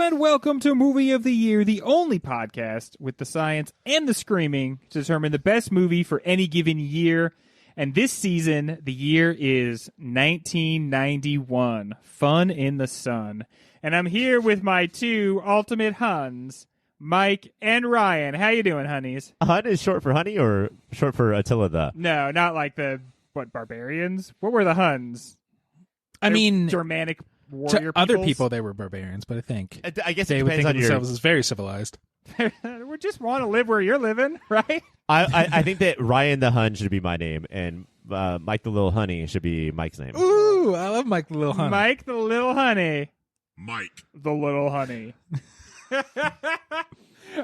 and welcome to Movie of the Year, the only podcast with the science and the screaming to determine the best movie for any given year. And this season, the year is 1991, Fun in the Sun. And I'm here with my two ultimate Huns, Mike and Ryan. How you doing, honeys? Hun is short for honey or short for Attila the? No, not like the, barbarians? What were the Huns? I mean, Germanic warrior to other peoples? people they were barbarians, but I think I guess they it would depends think on of your... themselves as very civilized. We just want to live where you're living, right? I think that Ryan the Hun should be my name, and Mike the Little Honey should be Mike's name. Ooh, I love Mike the Little Honey. Mike the Little Honey. Mike the Little Honey.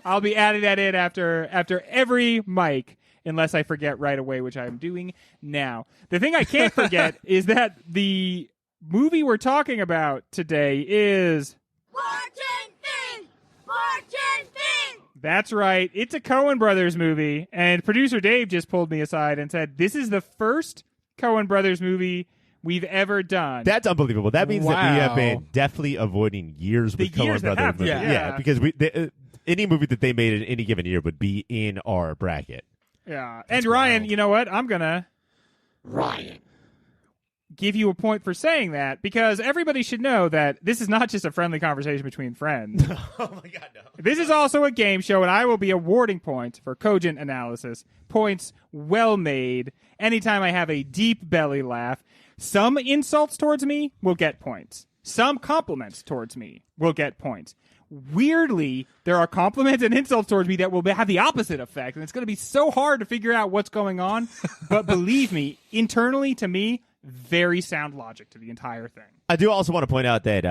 I'll be adding that in after every Mike, unless I forget right away, which I'm doing now. The thing I can't forget is that the movie we're talking about today is... Barton Fink! Barton Fink! That's right. It's a Coen Brothers movie, and producer Dave just pulled me aside and said, this is the first Coen Brothers movie we've ever done. That's unbelievable. That means that we have Wow. been definitely avoiding years with The years Coen that Brothers have, movies. yeah. Because any movie that they made in any given year would be in our bracket. Yeah. And Ryan, you know what? I'm going to... Ryan. give you a point for saying that, because everybody should know that this is not just a friendly conversation between friends. Oh my God, no. This is also a game show, and I will be awarding points for cogent analysis. Points well made. Anytime I have a deep belly laugh, some insults towards me will get points. Some compliments towards me will get points. Weirdly, there are compliments and insults towards me that will have the opposite effect, and it's going to be so hard to figure out what's going on. But believe me, internally to me, very sound logic to the entire thing. I do also want to point out that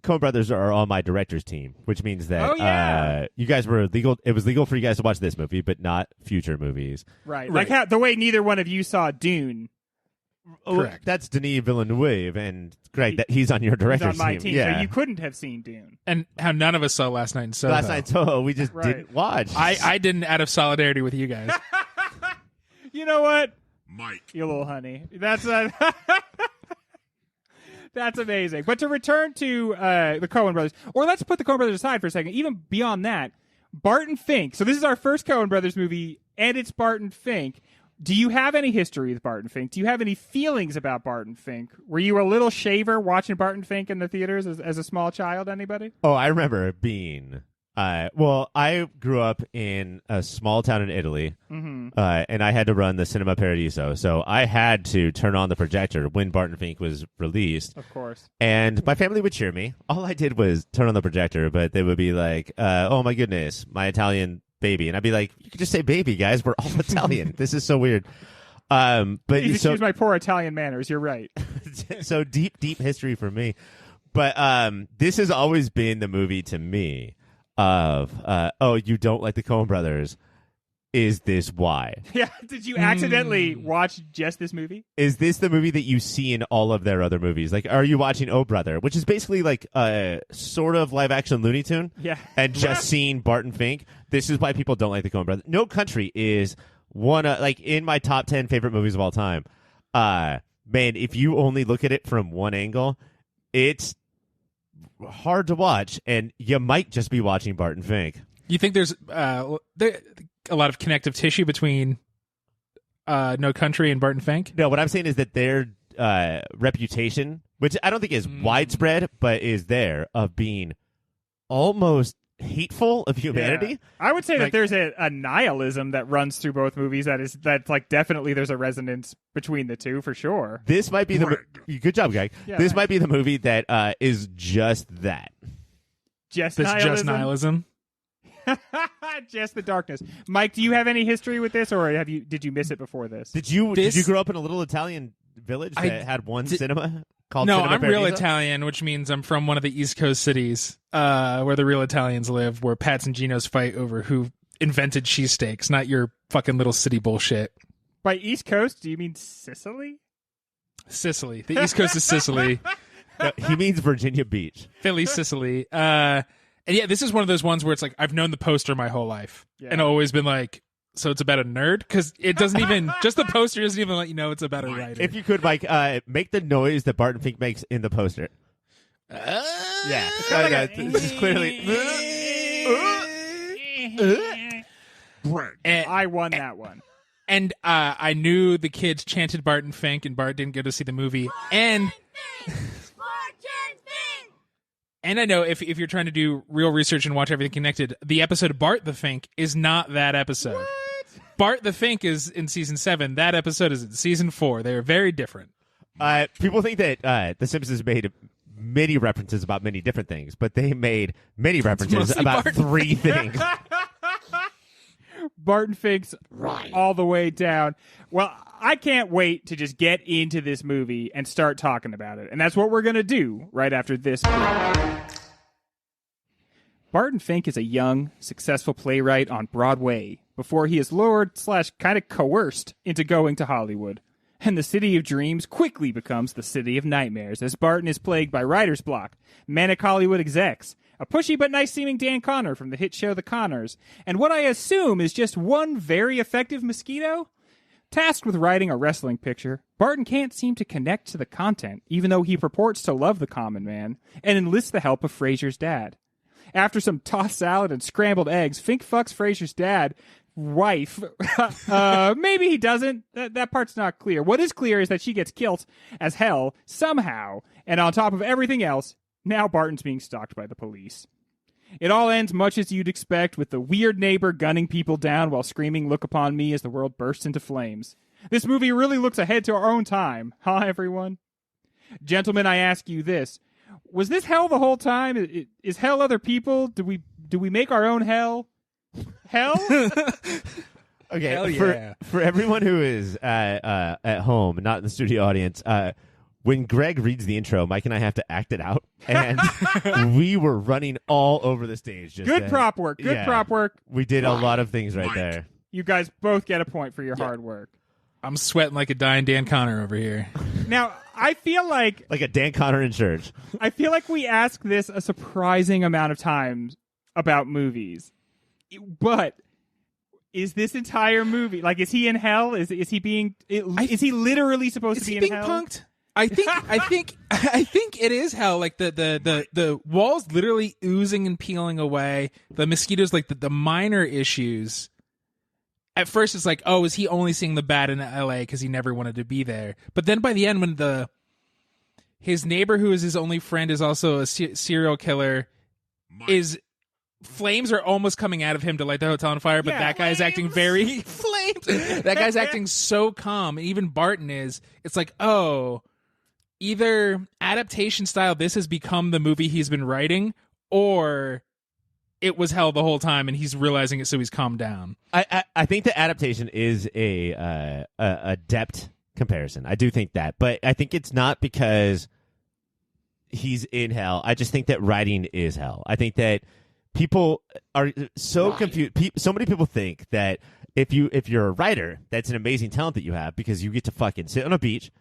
Coen Brothers are on my director's team, which means that you guys were legal. It was legal for you guys to watch this movie, but not future movies. Right. Like how, the way neither one of you saw Dune. Correct. That's Denis Villeneuve, and Greg, he's on your He's director's on my team, Yeah. so you couldn't have seen Dune. And how none of us saw Last Night in Soho. Last night, Soho, we just Right. didn't watch. I didn't out of solidarity with you guys. You know what? Mike. You little honey. That's that's amazing. But to return to the Coen Brothers, or let's put the Coen Brothers aside for a second. Even beyond that, Barton Fink. So this is our first Coen Brothers movie, and it's Barton Fink. Do you have any history with Barton Fink? Do you have any feelings about Barton Fink? Were you a little shaver watching Barton Fink in the theaters as a small child? Anybody? Oh, I remember being. Well, I grew up in a small town in Italy, and I had to run the Cinema Paradiso, so I had to turn on the projector when Barton Fink was released. Of course. And my family would cheer me. All I did was turn on the projector, but they would be like, "Oh my goodness, my Italian baby," and I'd be like, "You could just say baby, guys. We're all Italian. This is so weird." But Excuse my poor Italian manners. You're right. so deep history for me. But this has always been the movie to me of, oh, you don't like the Coen Brothers. Is this why? Yeah. Did you accidentally watch just this movie? Is this the movie that you see in all of their other movies? Like, are you watching Oh Brother, which is basically like a sort of live action Looney Tune? Yeah. And just seeing Barton Fink. This is why people don't like the Coen Brothers. No Country is one like in my top 10 favorite movies of all time. Man, if you only look at it from one angle, it's hard to watch, and you might just be watching Barton Fink. You think there's a lot of connective tissue between No Country and Barton Fink? No, what I'm saying is that their reputation, which I don't think is widespread, but is there, of being almost hateful of humanity. Yeah. I would say that Like- there's a nihilism that runs through both movies. That's like definitely there's a resonance between the two for sure. This might be the good job, Greg. Yeah, this thanks. might be the movie that is just that. Just That's nihilism. just nihilism. Just the darkness. Mike, do you have any history with this, or did you miss it before this? Did you grow up in a little Italian village I that had one cinema called No, Cinema I'm real Paradiso? Italian, which means I'm from one of the East Coast cities where the real Italians live, where Pats and Ginos fight over who invented cheesesteaks, not your fucking little city bullshit. By East Coast, do you mean Sicily? Sicily. The East Coast is Sicily. No, he means Virginia Beach. Philly, Sicily. And yeah, this is one of those ones where it's like, I've known the poster my whole life Yeah. and always been like, so it's about a nerd? Because it doesn't even, just the poster doesn't even let you know it's about a writer. If you could, Mike, make the noise that Barton Fink makes in the poster. Yeah, this is clearly. I won that one. And I knew the kids chanted Barton Fink, and Bart didn't go to see the movie. And I know if you're trying to do real research and watch everything connected, the episode of Bart the Fink is not that episode. What? Bart the Fink is in season 7. That episode is in season 4. They are very different. People think that The Simpsons made many references about many different things, but they made many references about Barton. 3 things. Barton Fink's all the way down. Well, I can't wait to just get into this movie and start talking about it. And that's what we're going to do right after this break. Barton Fink is a young, successful playwright on Broadway before he is lured / kind of coerced into going to Hollywood. And the city of dreams quickly becomes the city of nightmares as Barton is plagued by writer's block, manic Hollywood execs, a pushy-but-nice-seeming Dan Connor from the hit show The Connors, and what I assume is just one very effective mosquito? Tasked with writing a wrestling picture, Barton can't seem to connect to the content, even though he purports to love the common man, and enlists the help of Frasier's dad. After some tossed salad and scrambled eggs, Fink fucks Frasier's wife. Maybe he doesn't. That part's not clear. What is clear is that she gets killed as hell, somehow, and on top of everything else, now Barton's being stalked by the police. It all ends much as you'd expect, with the weird neighbor gunning people down while screaming, "Look upon me," as the world bursts into flames. This movie really looks ahead to our own time, huh, everyone? Gentlemen, I ask you this. Was this hell the whole time? Is hell other people? Do we make our own hell? Hell? Okay, Hell yeah. for everyone who is at home, not in the studio audience, when Greg reads the intro, Mike and I have to act it out, and we were running all over the stage. Just Good prop work. Good prop work. We did a lot of things right Mike. there. You guys both get a point for your hard work. I'm sweating like a dying Dan Connor over here. Now, I feel like Like a Dan Connor in church. we ask this a surprising amount of times about movies. But is this entire movie, like, is he in hell? Is he being? Is he literally supposed to be in hell? Punked? I think it is hell. Like the walls literally oozing and peeling away. The mosquitoes, like the minor issues. At first, it's like, oh, is he only seeing the bad in L.A. because he never wanted to be there? But then by the end, when his neighbor, who is his only friend, is also a serial killer, flames are almost coming out of him to light the hotel on fire, but that guy is acting very flames. That guy's acting so calm, and even Barton is. It's like, oh, either adaptation style, this has become the movie he's been writing, or it was hell the whole time, and he's realizing it, so he's calmed down. I think the adaptation is a depth comparison. I do think that, but I think it's not because he's in hell. I just think that writing is hell. I think that people are so confused. So many people think that if you're a writer, that's an amazing talent that you have because you get to fucking sit on a beach.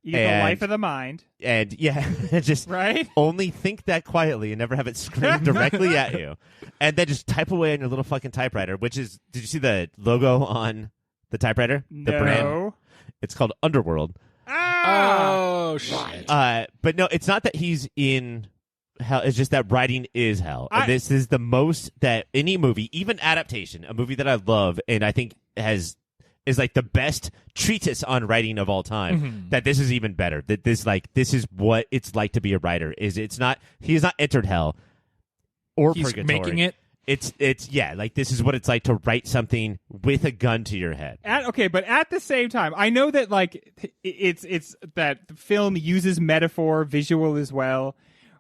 You get the life of the mind. And just right? only think that quietly and never have it scream directly at you. And then just type away on your little fucking typewriter, which is, did you see the logo on the typewriter? The brand? It's called Underworld. Oh, shit. But no, it's not that he's in hell. It's just that writing is hell. And this is the most that any movie, even adaptation, a movie that I love and I think is like the best treatise on writing of all time, that this is even better. That this is what it's like to be a writer. He has not entered hell or He's purgatory. making it. It's like this is what it's like to write something with a gun to your head. But at the same time, I know that like it's that the film uses metaphor, visual as well.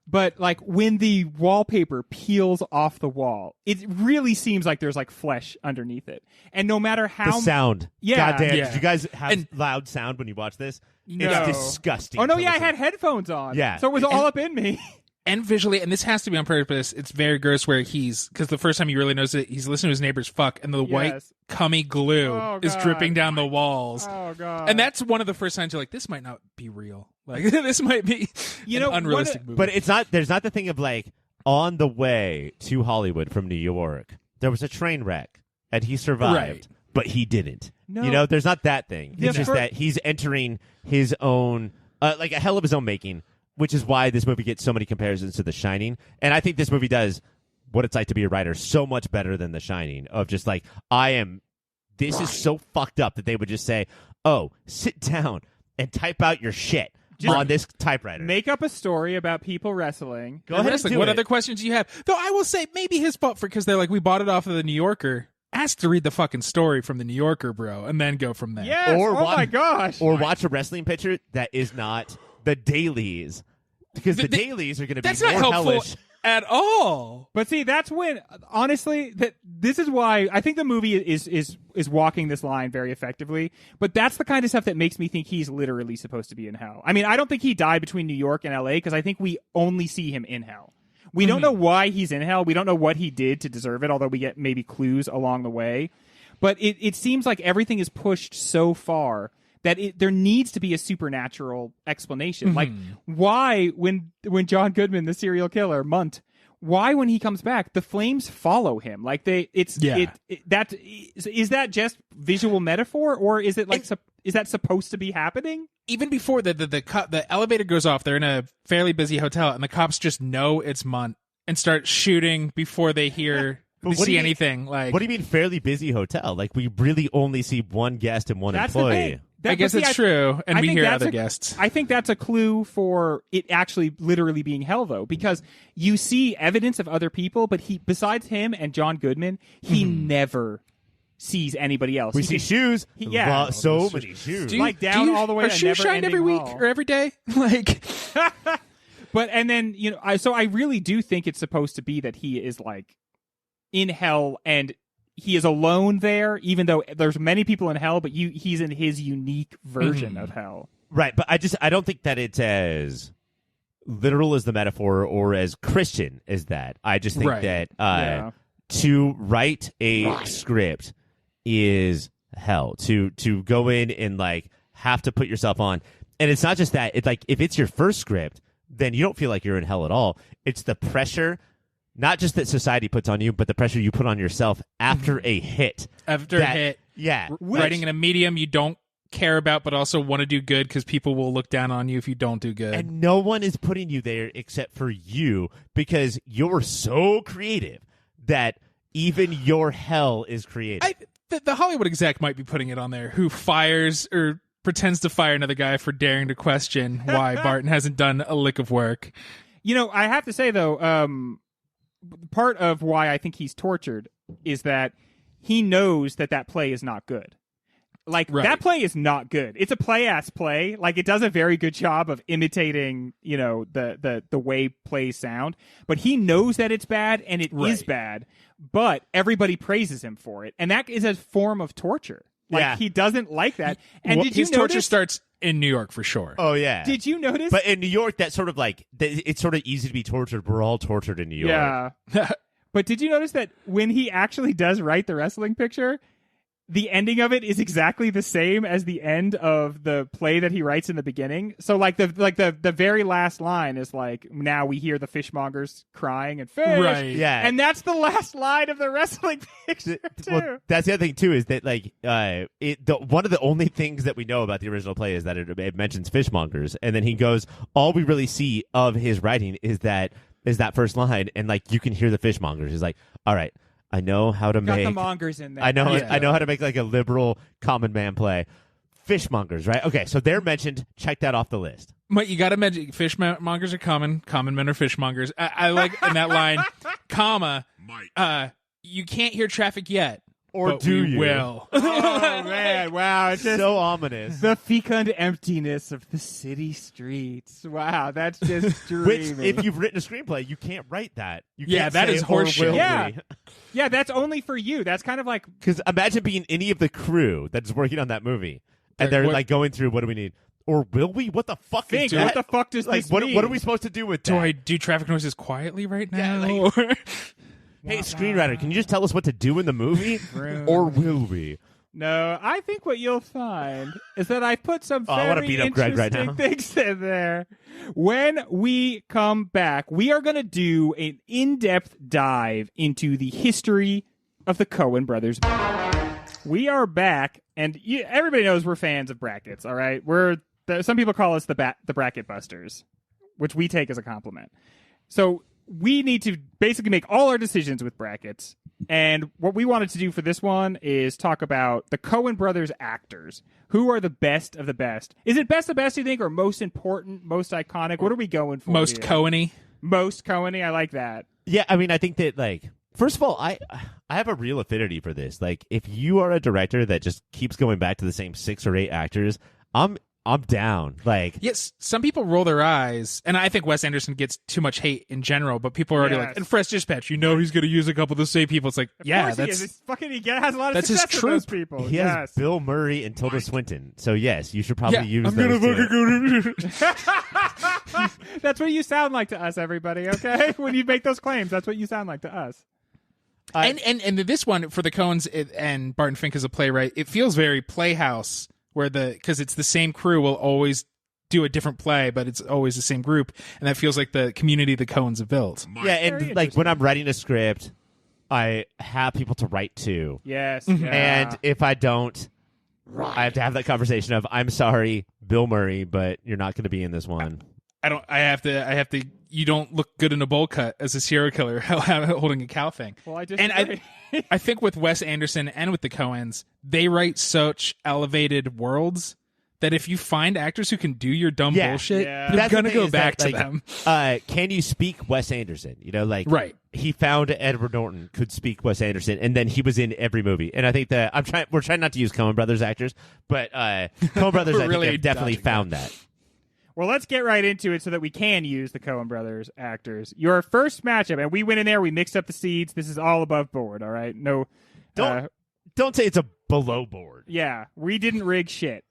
But like when the wallpaper peels off the wall, it really seems like there's like flesh underneath it. And no matter how The sound. Yeah. Goddamn. Yeah. Did you guys have loud sound when you watch this? No. It's disgusting. Oh no, to yeah, I listen had headphones on. Yeah. So it was all up in me. And visually, and this has to be on purpose, it's very gross where because the first time you really notice it, he's listening to his neighbor's fuck, and the white cummy glue is God. dripping down the walls. Oh god. And that's one of the first signs you're like, this might not be real. Like, this might be an unrealistic movie. But there's not the thing of like, on the way to Hollywood from New York, there was a train wreck, and he survived, Right. but he didn't. No. You know, there's not that thing. Yeah, It's just that he's entering his own, like a hell of his own making, which is why this movie gets so many comparisons to The Shining. And I think this movie does what it's like to be a writer so much better than The Shining, of just like, this is so fucked up that they would just say, oh, sit down and type out your shit on this typewriter. Make up a story about people wrestling. Go ahead Wrestling. and do What it. other questions do you have? Though I will say, maybe his fault because they're like, we bought it off of the New Yorker. Ask to read the fucking story from the New Yorker, bro, and then go from there. Yes. Or my gosh. Or watch a wrestling picture that is not the dailies, because the dailies are going to be That's more not helpful hellish. at all. But see, that's when, honestly, this is why I think the movie is walking this line very effectively. But that's the kind of stuff that makes me think he's literally supposed to be in hell. I mean, I don't think he died between New York and L.A. because I think we only see him in hell. We don't know why he's in hell. We don't know what he did to deserve it, although we get maybe clues along the way. But it seems like everything is pushed so far that there needs to be a supernatural explanation. Like, why, when John Goodman, the serial killer, Munt, why when he comes back, the flames follow him? Like, is that just visual metaphor, or is it like is that supposed to be happening? Even before the elevator goes off, they're in a fairly busy hotel, and the cops just know it's Munt and start shooting before they see anything. Like, what do you mean fairly busy hotel? Like, we really only see one guest and one That's the employee. thing. I guess it's true, and we think hear that's other guests. I think that's a clue for it actually literally being hell, though, because you see evidence of other people, but besides him and John Goodman, he never sees anybody else. We see shoes. Yeah. So many shoes. Like down all the way Are to shoes shined every week hall. or every day? Like, But and then I really do think it's supposed to be that he is like in hell and he is alone there, even though there's many people in hell, but he's in his unique version of hell. Right, but I don't think that it's as literal as the metaphor or as Christian as that. I just think that to write a script is hell. To go in and like have to put yourself on, and it's not just that. It's like if it's your first script, then you don't feel like you're in hell at all. It's the pressure, not just that society puts on you, but the pressure you put on yourself after a hit. after a hit, Yeah. writing in a medium you don't care about, but also want to do good because people will look down on you if you don't do good. And no one is putting you there except for you, because you're so creative that even your hell is creative. The Hollywood exec might be putting it on there, who fires or pretends to fire another guy for daring to question why Barton hasn't done a lick of work. I have to say, though, part of why I think he's tortured is that he knows that play is not good. Like, that play is not good. It's a play-ass play. Like, it does a very good job of imitating, the way plays sound. But he knows that it's bad, and it is bad. But everybody praises him for it. And that is a form of torture. Like, he doesn't like that. And did you his notice? torture starts in New York for sure. Oh, yeah. Did you notice? But in New York, that's sort of like, it's sort of easy to be tortured. We're all tortured in New York. Yeah. But did you notice that when he actually does write the wrestling picture, the ending of it is exactly the same as the end of the play that he writes in the beginning? So the very last line is like, now we hear the fishmongers crying and fish. Right. Yeah. And that's the last line of the wrestling picture too. Well, that's the other thing too, is that like one of the only things that we know about the original play is that it mentions fishmongers, and then he goes, all we really see of his writing is that first line, and like you can hear the fishmongers. He's like, all right, I know how to Got make the mongers in there. I know how to make like a liberal common man play. Fishmongers, right? Okay, so they're mentioned. Check that off the list. But you got to mention fishmongers are common men are fishmongers. I like in that line, comma, Mike. you can't hear traffic yet. Or but do we you? will. Oh man, wow! It's just So ominous. the fecund emptiness of the city streets. Wow, that's just Which, dreamy. if you've written a screenplay, you can't write that. You Yeah, can't that say, is "Or horseshit." will we." Yeah. Yeah, that's only for you. That's kind of like Because imagine being any of the crew that's working on that movie, and they're What- like going through, what do we need? Or will we? What the fuck Fink. is What that? the fuck does Like, this what mean? are we supposed to do with that? Do I do traffic noises quietly right now? Yeah, Hey, screenwriter, can you just tell us what to do in the movie? Or will we? No, I think what you'll find is that I put some I wanna very beat up Greg right interesting now. things in there. When we come back, we are going to do an in-depth dive into the history of the Coen Brothers. We are back, and everybody knows we're fans of brackets. All right, some people call us the bracket busters. which we take as a compliment. So we need to basically make all our decisions with brackets. And what we wanted to do for this one is talk about the Coen Brothers actors. Who are the best of the best? Is it best of best, you think, or most important, most iconic? What are we going for? Most here? Coen-y. Most Coen-y. I like that. Yeah, I mean, I think that, like, first of all, I have a real affinity for this. Like, if you are a director that just keeps going back to the same 6 or 8 actors, I'm down. Like, Yes, some people roll their eyes, and I think Wes Anderson gets too much hate in general, but people are already Yes. like, and Fresh Dispatch, he's going to use a couple of the same people. It's like, Of yeah, course he that's... is. It's fucking, he has a lot of that's his success with those troop. people. he yes. has Bill Murray and Tilda Swinton. So, yes, you should probably use I'm those gonna two. fucking go to... That's what you sound like to us, everybody, okay? When you make those claims, that's what you sound like to us. And this one, for the Coens and Barton Fink as a playwright, it feels very Playhouse, where because it's the same crew will always do a different play, but it's always the same group, and that feels like the community the Coens have built. Yeah, Very and like when I'm writing a script, I have people to write to. Yes. Mm-hmm. Yeah. And if I don't, I have to have that conversation of, I'm sorry, Bill Murray, but you're not going to be in this one. I have to. You don't look good in a bowl cut as a serial killer holding a cow thing. Well, I And disagree. I think with Wes Anderson and with the Coens, they write such elevated worlds that if you find actors who can do your dumb Yeah. bullshit, Yeah. you're That's the gonna thing go is back that, to them. Can you speak Wes Anderson? You know, like, Right. he found Edward Norton could speak Wes Anderson, and then he was in every movie. And I think that we're trying not to use Coen Brothers actors, but Coen Brothers, I Really think, have definitely dodging found that. Well, let's get right into it so that we can use the Coen Brothers actors. Your first matchup, and we went in there, we mixed up the seeds. This is all above board, all right? No. Don't say it's a below board. Yeah, we didn't rig shit.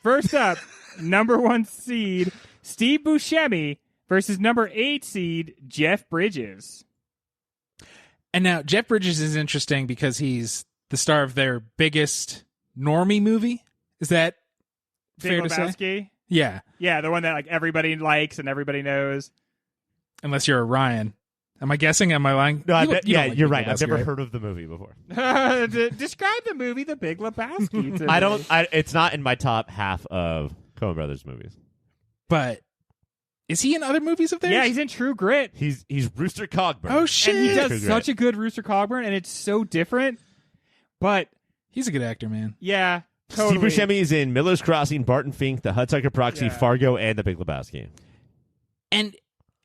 First up, number 1 seed, Steve Buscemi versus number 8 seed, Jeff Bridges. And now Jeff Bridges is interesting because he's the star of their biggest normie movie. Is that Big fair to say? Lebowski. Yeah, Yeah, the one that like everybody likes and everybody knows. unless you're a Ryan. Am I guessing? Am I lying? No, You don't like you're Big right. I've Lebowski, never right? heard of the movie before. Describe the movie The Big Lebowski. to me. It's not in my top half of Coen Brothers movies. But is he in other movies of theirs? Yeah, he's in True Grit. He's Rooster Cogburn. Oh shit! And he does True Grit. such a good Rooster Cogburn, and it's so different. But He's a good actor, man. yeah, totally. Steve Buscemi is in Miller's Crossing, Barton Fink, The Hudsucker Proxy, Yeah. Fargo, and The Big Lebowski. And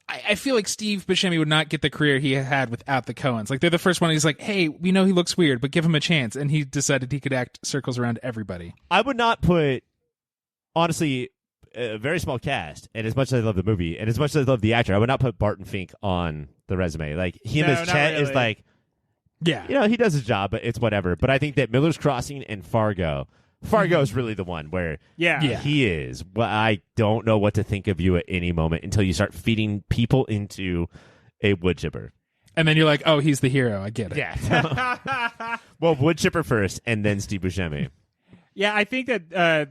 I feel like Steve Buscemi would not get the career he had without the Coens. Like, they're the first one. He's like, hey, we know he looks weird, but give him a chance. And he decided he could act circles around everybody. I would not put, honestly, a very small cast, and as much as I love the movie, and as much as I love the actor, I would not put Barton Fink on the resume. Like, him No, as not Chet is really. like, Yeah. you know, he does his job, but it's whatever. But I think that Miller's Crossing and Fargo is really the one where Yeah. Yeah. he is. Well, I don't know what to think of you at any moment until you start feeding people into a wood chipper. And then you're like, oh, he's the hero. I get it. Yeah. Well, wood chipper first, and then Steve Buscemi. Yeah, I think that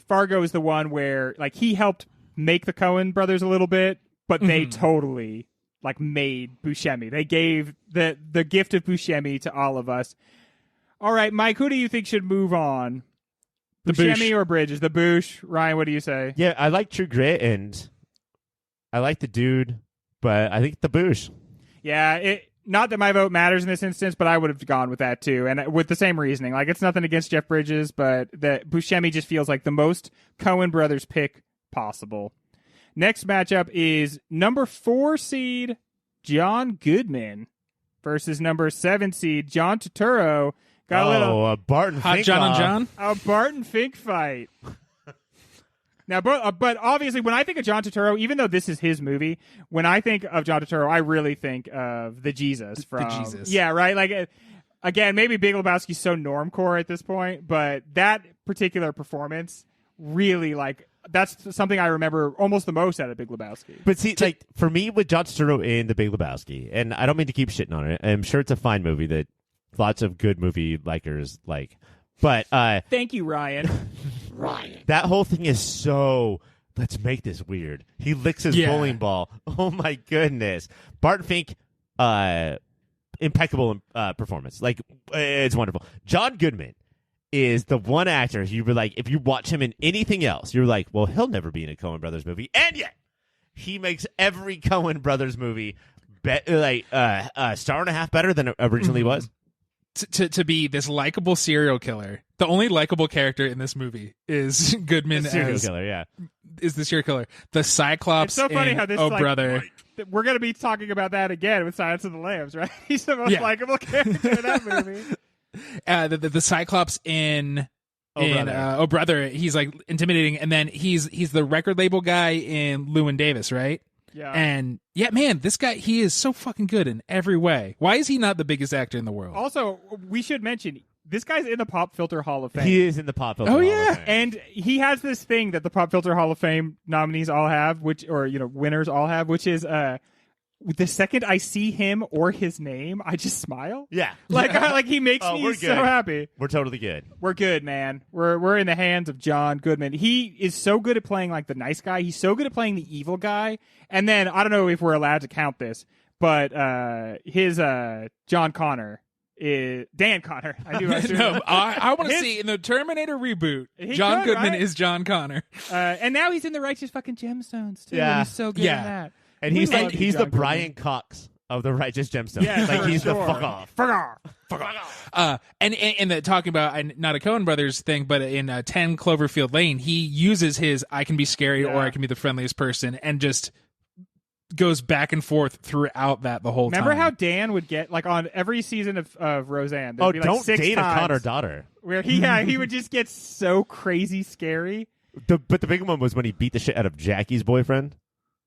Fargo is the one where like he helped make the Coen brothers a little bit, but they totally like made Buscemi. They gave the gift of Buscemi to all of us. All right, Mike, who do you think should move on? The Buscemi Boosh. or Bridges? The Boosh. Ryan, what do you say? Yeah, I like True Grit, and I like the dude, but I think the Boosh. Yeah, not that my vote matters in this instance, but I would have gone with that too, and with the same reasoning. Like, it's nothing against Jeff Bridges, but that Buscemi just feels like the most Coen brothers pick possible. Next matchup is number 4 seed John Goodman versus number 7 seed John Turturro. Got a little a Barton Hot Fink John off. on John? a Barton Fink fight. Now, but obviously, when I think of John Turturro, even though this is his movie, when I think of John Turturro, I really think of the Jesus from Jesus. Yeah, right. Like, again, maybe Big Lebowski's so normcore at this point, but that particular performance really, like, that's something I remember almost the most out of Big Lebowski. But see, like, for me, with John Turturro in The Big Lebowski, and I don't mean to keep shitting on it, I'm sure it's a fine movie that lots of good movie likers like. But Thank you, Ryan. that whole thing is so, let's make this weird. He licks his Yeah. bowling ball. Oh, my goodness. Barton Fink, impeccable performance. Like, it's wonderful. John Goodman is the one actor you were like, if you watch him in anything else, you're like, well, he'll never be in a Coen Brothers movie. And yet, he makes every Coen Brothers movie star and a half better than it originally was. To be this likable serial killer. The only likable character in this movie is Goodman The serial as killer, yeah. is the serial killer. The Cyclops. It's so funny in how this Oh is like- Brother. We're going to be talking about that again with Silence of the Lambs, right? He's the most Yeah. likable character in that movie. The Cyclops in Brother. Oh Brother, he's like intimidating, and then he's the record label guy in Llewyn Davis, right? Yeah. And yeah, man, this guy, he is so fucking good in every way. Why is he not the biggest actor in the world? Also, we should mention this guy's in the Pop Filter Hall of Fame. He is in the Pop Filter Oh, Hall of yeah. Fame. And he has this thing that the Pop Filter Hall of Fame nominees all have, winners all have, which is the second I see him or his name, I just smile. Yeah. Like he makes Oh, me we're so good. happy. We're totally good. We're good, man. We're in the hands of John Goodman. He is so good at playing like the nice guy. He's so good at playing the evil guy. And then I don't know if we're allowed to count this, but his John Connor is Dan Connor. I do. No, I want to His- see in the Terminator reboot, He John could, Goodman right? is John Connor. And now he's in the Righteous fucking Gemstones too. Yeah. And he's so good Yeah. in that. And We he's love like you, he's the John Goodman. Brian Cox of the Righteous Gemstones. Yeah, like for he's sure. the fuck off. Fuck off. And the talking about not a Coen Brothers thing, but in 10 Cloverfield Lane, he uses his I can be scary or Yeah. I can be the friendliest person, and just goes back and forth throughout that the whole Remember time. how Dan would get like on every season of Roseanne? there'd Oh, be, like, don't 6 date a times Connor daughter. where he would just get so crazy scary. But the big one was when he beat the shit out of Jackie's boyfriend.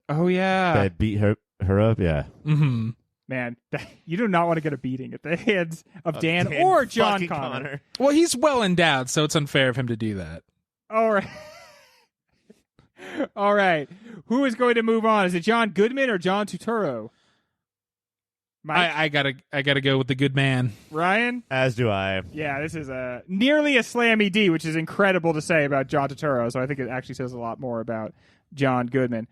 Oh yeah, That beat her up. Yeah. Mm-hmm. man, you do not want to get a beating at the hands of Dan or John fucking Connor. Well, he's well endowed, so it's unfair of him to do that. All right. All right. Who is going to move on? Is it John Goodman or John Turturro? Mike? I gotta go with the good man. Ryan? As do I. Yeah, this is nearly a slammy D, which is incredible to say about John Turturro. So I think it actually says a lot more about John Goodman.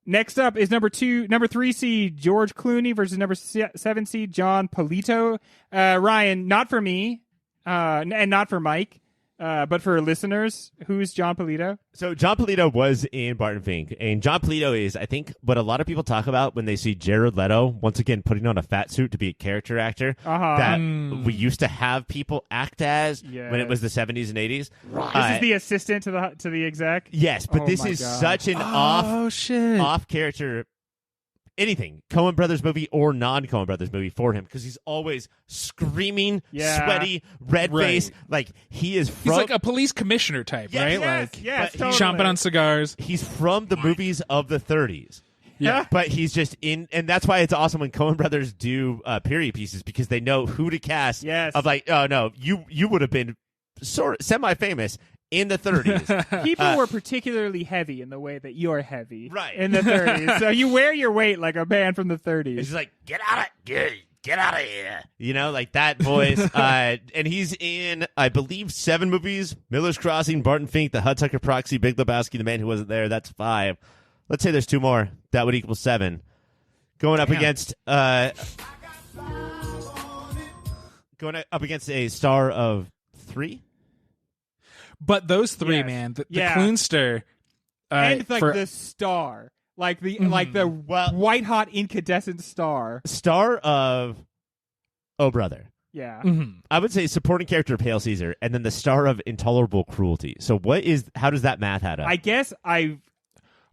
Next up is number 3 seed George Clooney versus number 7 seed John Polito. Ryan, not for me, and not for Mike, but for listeners, who's John Polito? So John Polito was in Barton Fink, and John Polito is, I think, what a lot of people talk about when they see Jared Leto once again putting on a fat suit to be a character actor that we used to have people act as when it was the 70s and 80s. This is the assistant to the exec. Yes, but Oh this my is God. such an shit! off character. Anything Coen Brothers movie or non-Coen Brothers movie for him, because he's always screaming, Yeah. sweaty, red Right. face. Like he is He's from. like a police commissioner type, Yes, right? Yes, Like yes, but totally. chomping on cigars. he's from the movies of the 30s. Yeah. But he's just in, and that's why it's awesome when Coen Brothers do period pieces, because they know who to cast. Yes. Of like, oh no, you would have been sort of semi-famous in the 30s. People were particularly heavy in the way that you're heavy, Right. in the 30s. So you wear your weight like a man from the 30s. It's just like, get out of here. You know, like that voice. And he's in, I believe, 7 movies: Miller's Crossing, Barton Fink, The Hudsucker Proxy, Big Lebowski, The Man Who Wasn't There. That's 5. Let's say there's 2 more. That would equal 7. Going up against a star of 3. But those three, Yes. man, the Yeah. Kloonster, and like for- the star, like the Well- white hot incandescent star. Star of Oh Brother. Yeah. Mhm. I would say supporting character of Hail Caesar, and then the star of Intolerable Cruelty. So how does that math add up? I guess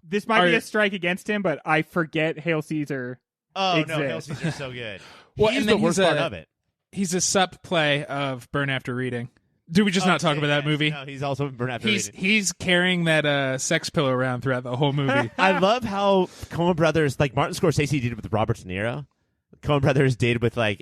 this might be Are- a strike against him, but I forget Hail Caesar. oh exists. no, Hail Caesar's so good. Well, He's and the then worst he's part a- of it. He's a sup play of Burn After Reading. Do we just not talk about that movie? No, he's also in Burn After He's Reading. he's carrying that sex pillow around throughout the whole movie. I love how Coen Brothers, like Martin Scorsese did it with Robert De Niro. Coen Brothers did with Frances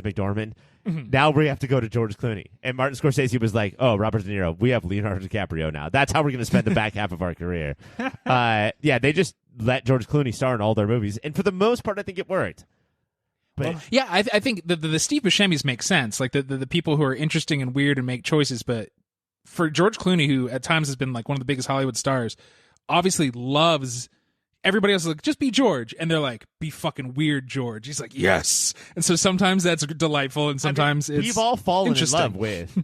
McDormand. Now we have to go to George Clooney. And Martin Scorsese was like, oh, Robert De Niro, we have Leonardo DiCaprio now. That's how we're going to spend the back half of our career. They just let George Clooney star in all their movies. And for the most part, I think it worked. But Yeah, I think the Steve Buscemi's make sense. Like the people who are interesting and weird and make choices. But for George Clooney, who at times has been like one of the biggest Hollywood stars, obviously loves. Everybody else is like, just be George. And they're like, be fucking weird, George. He's like, yes. And so sometimes that's delightful, and sometimes it's we've all fallen in interesting. love with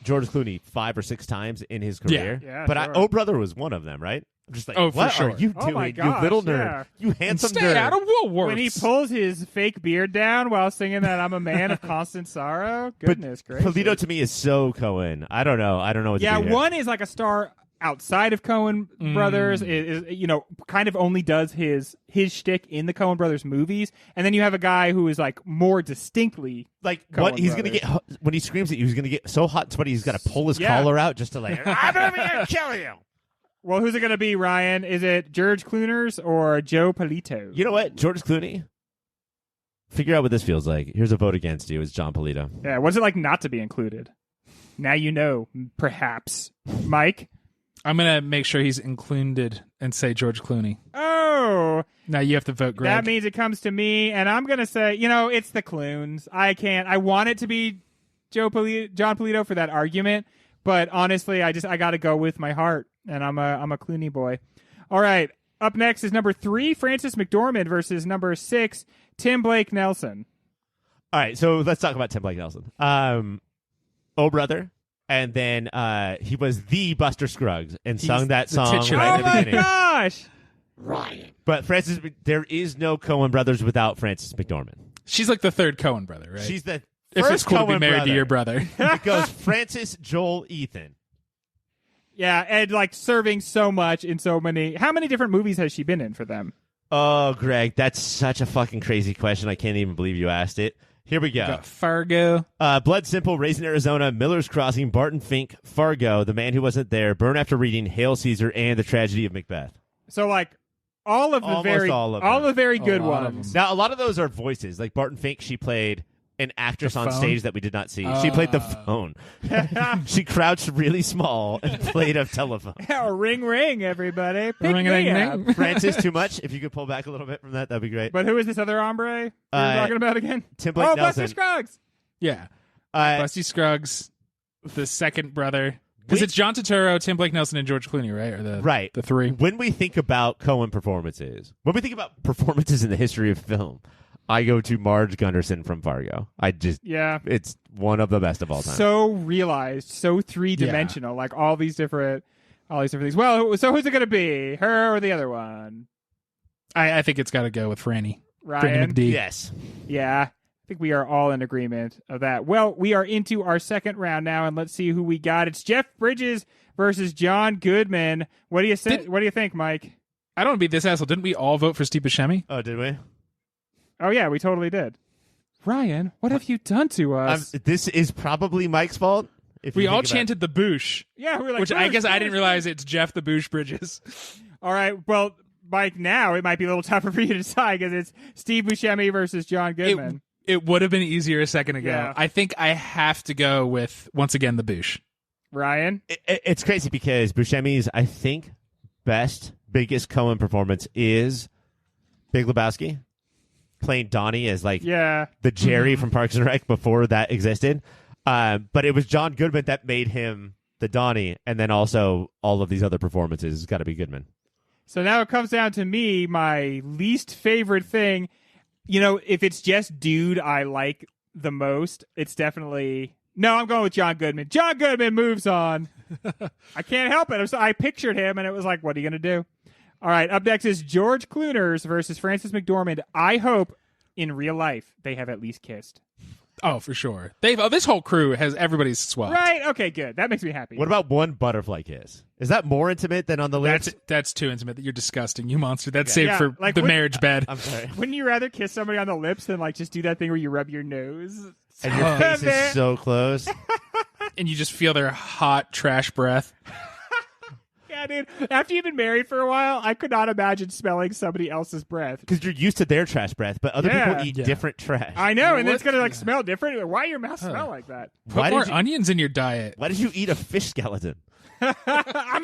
George Clooney 5 or 6 times in his career. Yeah, but sure. Oh Brother was one of them, right? I'm just like, Oh, for what sure. are you Oh doing, my you gosh, little nerd? yeah. You handsome Stay nerd. out of Woolworths. When he pulls his fake beard down while singing that I'm a man of constant sorrow. Goodness gracious. Polito to me is so Coen. I don't know what to Yeah, do here. one is like a star outside of Coen Brothers, is kind of only does his shtick in the Coen Brothers movies, and then you have a guy who is like more distinctly Like Coen what he's Brothers. gonna get when he screams at you, he's gonna get so hot and sweaty he's got to pull his collar out just to like I'm gonna kill you. Well, who's it going to be, Ryan? Is it George Clooners or Joe Polito? You know what, George Clooney? Figure out what this feels like. Here's a vote against you. It's John Polito. Yeah, what's it like not to be included? Now you know, perhaps. Mike? I'm going to make sure he's included and say George Clooney. Oh, Now you have to vote, Greg. that means it comes to me, and I'm going to say, it's the Cloons. I want it to be John Polito for that argument, but honestly, I got to go with my heart, and I'm a Clooney boy. All right, up next is number 3, Frances McDormand versus number 6, Tim Blake Nelson. All right, so let's talk about Tim Blake Nelson. Oh Brother, and then he was the Buster Scruggs and sung that the song titular. right Oh at the my beginning. gosh! Ryan. But there is no Coen Brothers without Frances McDormand. She's like the third Coen brother, right? She's the if first it's cool to be Coen married brother. to your brother. It goes Francis, Joel, Ethan. Yeah, and like serving so much in so many. How many different movies has she been in for them? Oh, Greg, that's such a fucking crazy question. I can't even believe you asked it. Here we go. Got Fargo. Blood Simple, Raising Arizona, Miller's Crossing, Barton Fink, Fargo, The Man Who Wasn't There, Burn After Reading, Hail Caesar, and The Tragedy of Macbeth. So like all of the Almost all of them. the very good A lot of ones. Now, a lot of those are voices. Like Barton Fink, she played an actress The on phone? stage that we did not see. She played the phone. She crouched really small and played a telephone. Yeah, ring ring, everybody. Pick me Ring-a-ding-ding. up. Francis, too much? If you could pull back a little bit from that, that'd be great. But who is this other hombre we were talking about again? Tim Blake Buster Nelson. Scruggs. Yeah. Uh, Busty Scruggs, the second brother. Because it's John Turturro, Tim Blake Nelson, and George Clooney, right? Or right. the three. When we think about Coen performances, when we think about performances in the history of film, I go to Marge Gunderson from Fargo. Yeah. It's one of the best of all time. So realized, so three-dimensional, like all these different things. Well, so who's it going to be? Her or the other one? I think it's got to go with Franny. Ryan? Franny McD. Yes. Yeah. I think we are all in agreement of that. Well, we are into our second round now, and let's see who we got. It's Jeff Bridges versus John Goodman. What do you What do you think, Mike? I don't want to be this asshole. Didn't we all vote for Steve Buscemi? Oh, did we? Oh yeah, we totally did. Ryan, what have you done to us? This is probably Mike's fault. If We you all think about it. chanted the Boosh, Yeah, we were like, which I "Bush, guess I Bush, didn't realize it's Jeff the Boosh Bridges. All right, well, Mike, now it might be a little tougher for you to decide because it's Steve Buscemi versus John Goodman. It would have been easier a second ago. Yeah. I think I have to go with, once again, the Boosh. Ryan? It's crazy because Buscemi's, I think, biggest Coen performance is Big Lebowski, playing Donnie as like Yeah. the Jerry from Parks and Rec before that existed. But it was John Goodman that made him the Donnie, and then also all of these other performances has got to be Goodman. So now it comes down to me, my least favorite thing. You know, if it's just dude I like the most, it's definitely... No, I'm going with John Goodman. John Goodman moves on. I can't help it. I pictured him, and it was like, what are you going to do? All right, up next is George Clooners versus Frances McDormand. I hope in real life they have at least kissed. Oh, for sure. This whole crew has everybody's swapped. Right? Okay, good. That makes me happy. What about one butterfly kiss? Is that more intimate than on the lips? That's too intimate. You're disgusting, you monster. That's saved Yeah, for like the what- marriage bed. I'm sorry. Wouldn't you rather kiss somebody on the lips than like just do that thing where you rub your nose? And your face is so close. And you just feel their hot trash breath. Yeah, dude. After you've been married for a while, I could not imagine smelling somebody else's breath. Because you're used to their trash breath, but other Yeah. people eat Yeah. different trash. I know, and then it's What- gonna like smell different. Why your mouth smell like that? Put more onions in your diet. Why did you eat a fish skeleton? I'm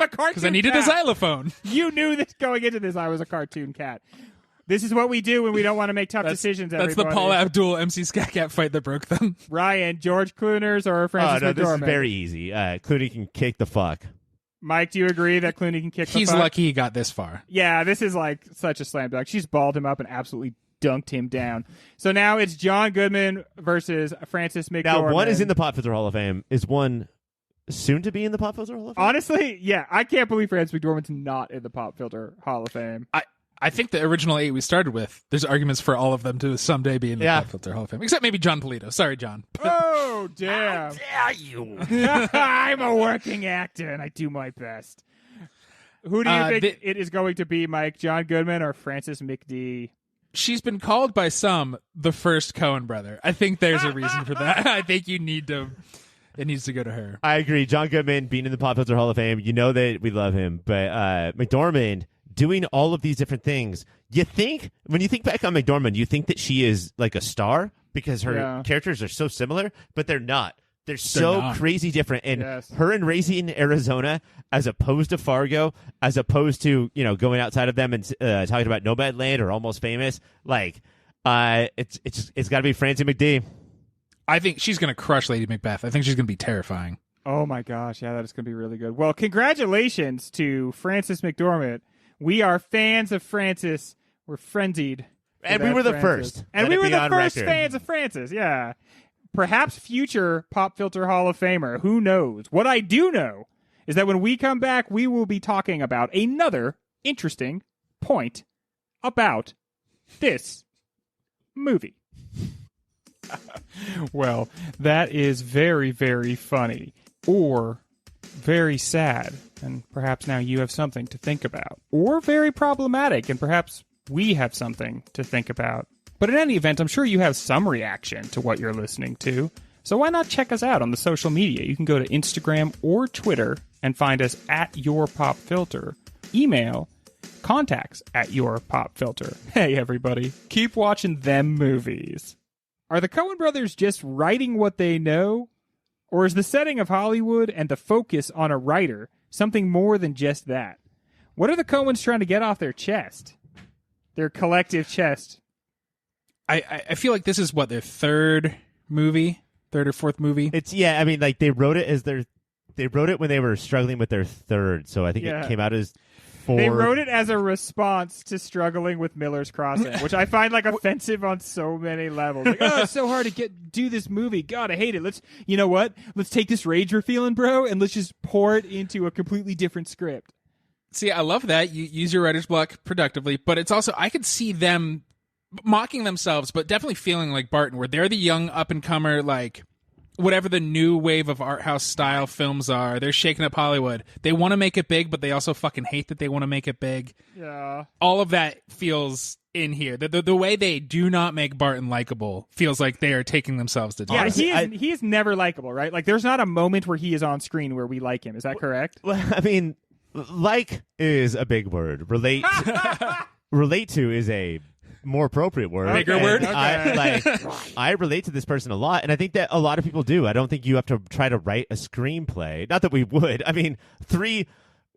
a cartoon. Because I needed cat. a xylophone. You knew this going into this. I was a cartoon cat. This is what we do when we don't want to make tough decisions. That's the everybody. Paul Abdul MC Scat Cat fight that broke them. Ryan, George Clooners, or Francis Oh, no, this is McDormand? very easy. Clooney can kick the fuck. Mike, do you agree that Clooney can kick the He's fuck? lucky he got this far. Yeah, this is like such a slam dunk. She's balled him up and absolutely dunked him down. So now it's John Goodman versus Francis McDormand. Now, one is in the Pot for the Hall of Fame. Is one soon to be in the Pop Filter Hall of Fame? Honestly, yeah, I can't believe Frances McDormand's not in the Pop Filter Hall of Fame. I think the original 8 we started with, there's arguments for all of them to someday be in the Pop Filter Hall of Fame. Except maybe John Polito. Sorry, John. Oh, damn. How dare you? I'm a working actor, and I do my best. Who do you think it is going to be, Mike? John Goodman or Frances McD? She's been called by some the first Coen brother. I think there's a reason for that. I think it needs to go to her. I agree. John Goodman being in the Pop Filter Hall of Fame, you know that we love him. But McDormand doing all of these different things, when you think back on McDormand, you think that she is like a star because her characters are so similar, but they're not. They're so crazy different. And her in Raising Arizona, as opposed to Fargo, as opposed to, going outside of them and talking about Nomadland or Almost Famous, like, it's got to be Francie McD. I think she's going to crush Lady Macbeth. I think she's going to be terrifying. Oh, my gosh. Yeah, that is going to be really good. Well, congratulations to Frances McDormand. We are fans of Frances. We're frenzied. And we were the first. And we were the first fans of Frances, yeah. Perhaps future Pop Filter Hall of Famer. Who knows? What I do know is that when we come back, we will be talking about another interesting point about this movie. Well, that is very, very funny. Or very sad, and perhaps now you have something to think about. Or very problematic, and perhaps we have something to think about. But in any event, I'm sure you have some reaction to what you're listening to. So why not check us out on the social media? You can go to Instagram or Twitter and find us at YourPopFilter. Email contacts@YourPopFilter. Hey, everybody, keep watching them movies. Are the Coen brothers just writing what they know? Or is the setting of Hollywood and the focus on a writer something more than just that? What are the Coens trying to get off their chest? Their collective chest. I feel like this is their third or fourth movie. They wrote it when they were struggling with their third, so I think it came out as 4. They wrote it as a response to struggling with Miller's Crossing, which I find offensive on so many levels. Like, it's so hard to do this movie. God, I hate it. You know what? Let's take this rage we're feeling, bro, and let's just pour it into a completely different script. See, I love that. You use your writer's block productively, but it's also, I could see them mocking themselves, but definitely feeling like Barton, where they're the young up-and-comer, like, whatever the new wave of art house style films are, they're shaking up Hollywood. They want to make it big, but they also fucking hate that they want to make it big. Yeah. All of that feels in here. The way they do not make Barton likable feels like they are taking themselves to task. Yeah, he is never likable, right? Like, there's not a moment where he is on screen where we like him. Is that correct? Well, I mean, like is a big word. Relate to is a more appropriate word. Bigger word? I relate to this person a lot, and I think that a lot of people do. I don't think you have to try to write a screenplay. Not that we would. I mean, 3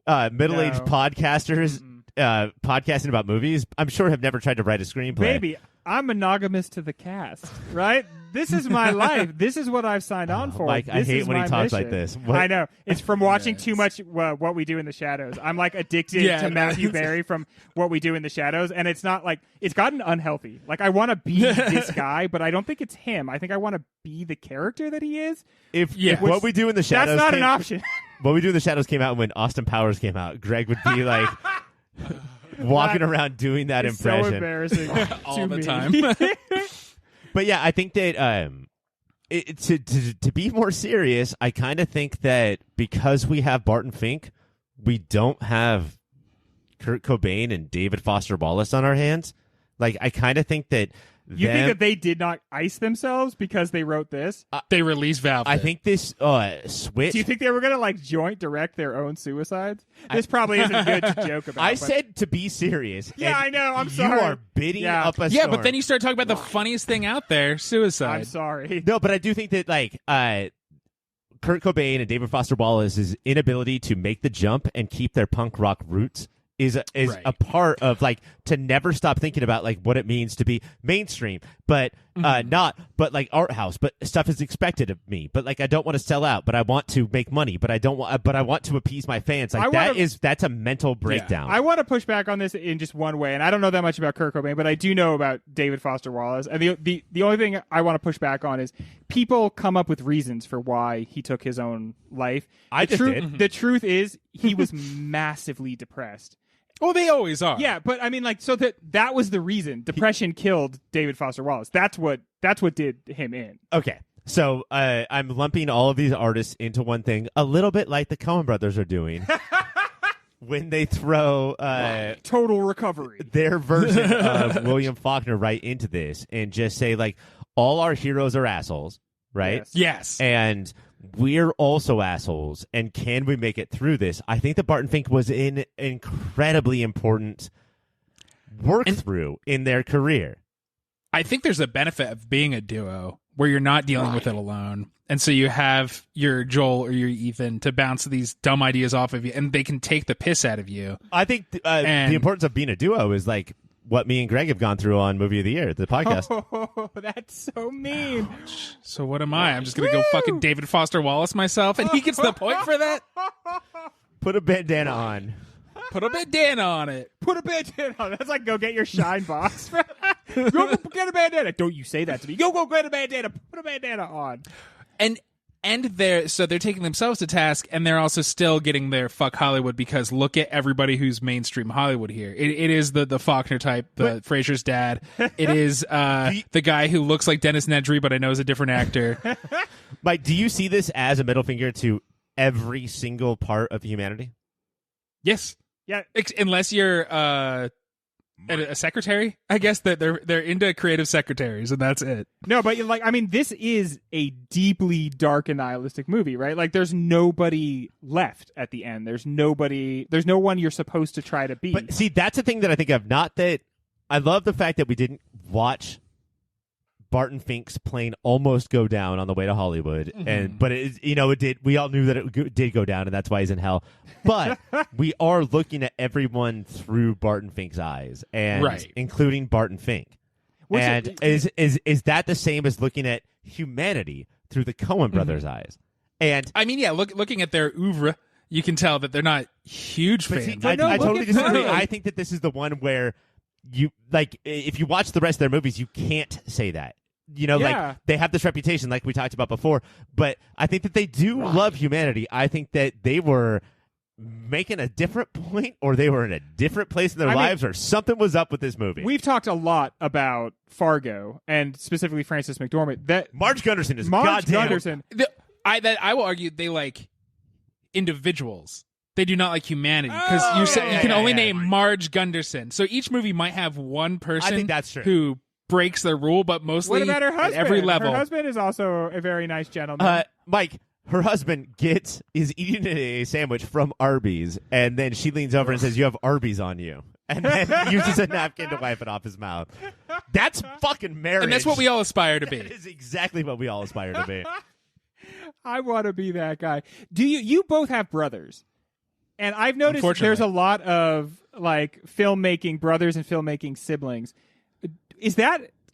middle-aged podcasters podcasting about movies, I'm sure have never tried to write a screenplay. Baby, I'm monogamous to the cast, right? This is my life. This is what I've signed on for. Mike, I hate when he talks like this. I know. It's from watching too much What We Do in the Shadows. I'm addicted to Matthew Barry from What We Do in the Shadows, and it's not it's gotten unhealthy. I want to be this guy, but I don't think it's him. I think I want to be the character that he is. If What We Do in the Shadows, that's not an option. What We Do in the Shadows came out when Austin Powers came out. Greg would be walking around doing that impression. So embarrassing all the time. But yeah, I think that to be more serious, I kind of think that because we have Barton Fink, we don't have Kurt Cobain and David Foster Wallace on our hands. I kind of think that you think that they did not ice themselves because they wrote this? They released Valve. I think this switch. Do you think they were going to joint direct their own suicides? This probably isn't good to joke about. I said to be serious. Yeah, I know. I'm sorry. You are bidding up a storm. Yeah, but then you start talking about the funniest thing out there, suicide. I'm sorry. No, but I do think that Kurt Cobain and David Foster Wallace's inability to make the jump and keep their punk rock roots is a part of to never stop thinking about what it means to be mainstream. But but like art house, but stuff is expected of me, but like I don't want to sell out, but I want to make money, but I want to appease my fans. Like that's a mental breakdown. I want to push back on this in just one way, and I don't know that much about Kurt Cobain, but I do know about David Foster Wallace. And the only thing I want to push back on is people come up with reasons for why he took his own life. The truth is he was massively depressed. Well, they always are. Yeah, but I mean, like, so that was the reason. Depression killed David Foster Wallace. That's what did him in. Okay, so I'm lumping all of these artists into one thing, a little bit like the Coen Brothers are doing when they throw Total Recovery, their version of William Faulkner right into this, and just say like all our heroes are assholes, right? Yes. And we're also assholes, and can we make it through this? I think that Barton Fink was an incredibly important through in their career. I think there's a benefit of being a duo where you're not dealing with it alone. And so you have your Joel or your Ethan to bounce these dumb ideas off of you, and they can take the piss out of you. I think the importance of being a duo is like what me and Greg have gone through on Movie of the Year, the podcast. Oh, that's so mean. Ouch. So what am I? I'm just going to go fucking David Foster Wallace myself, and he gets the point for that? Put a bandana on. Put a bandana on it. Put a bandana on. That's like go get your shine box. Go get a bandana. Don't you say that to me. Go get a bandana. Put a bandana on. And they're taking themselves to task, and they're also still getting their fuck Hollywood, because look at everybody who's mainstream Hollywood here. It is the Faulkner type, Frasier's dad. It is the guy who looks like Dennis Nedry, but I know is a different actor. Mike, do you see this as a middle finger to every single part of humanity? Yes. Yeah. Unless you're a secretary, I guess that they're into creative secretaries, and that's it. No, but like, I mean, this is a deeply dark and nihilistic movie, right? Like, there's nobody left at the end. There's no one you're supposed to try to be. But see, that's the thing that I think of. Not that I love the fact that we didn't watch Barton Fink's plane almost go down on the way to Hollywood, but it did. We all knew that it did go down, and that's why he's in hell. But we are looking at everyone through Barton Fink's eyes, and including Barton Fink. Is that the same as looking at humanity through the Coen Brothers' eyes? And I mean, yeah, looking at their oeuvre, you can tell that they're not huge fans. I totally disagree. I think that this is the one where you like if you watch the rest of their movies, you can't say that. Like they have this reputation, like we talked about before. But I think that they do love humanity. I think that they were making a different point, or they were in a different place in their lives, or something was up with this movie. We've talked a lot about Fargo, and specifically Frances McDormand. That Marge Gunderson is Marge Gunderson. I will argue they like individuals. They do not like humanity, because you can only name Marge Gunderson. So each movie might have one person I think that's true. who breaks their rule, but mostly what about her husband? At every level. Her husband is also a very nice gentleman. Mike, her husband is eating a sandwich from Arby's, and then she leans over and says, "You have Arby's on you," and then uses a napkin to wipe it off his mouth. That's fucking marriage. And that's what we all aspire to be. That is exactly what we all aspire to be. I want to be that guy. Do you both have brothers? And I've noticed there's a lot of like filmmaking brothers and filmmaking siblings.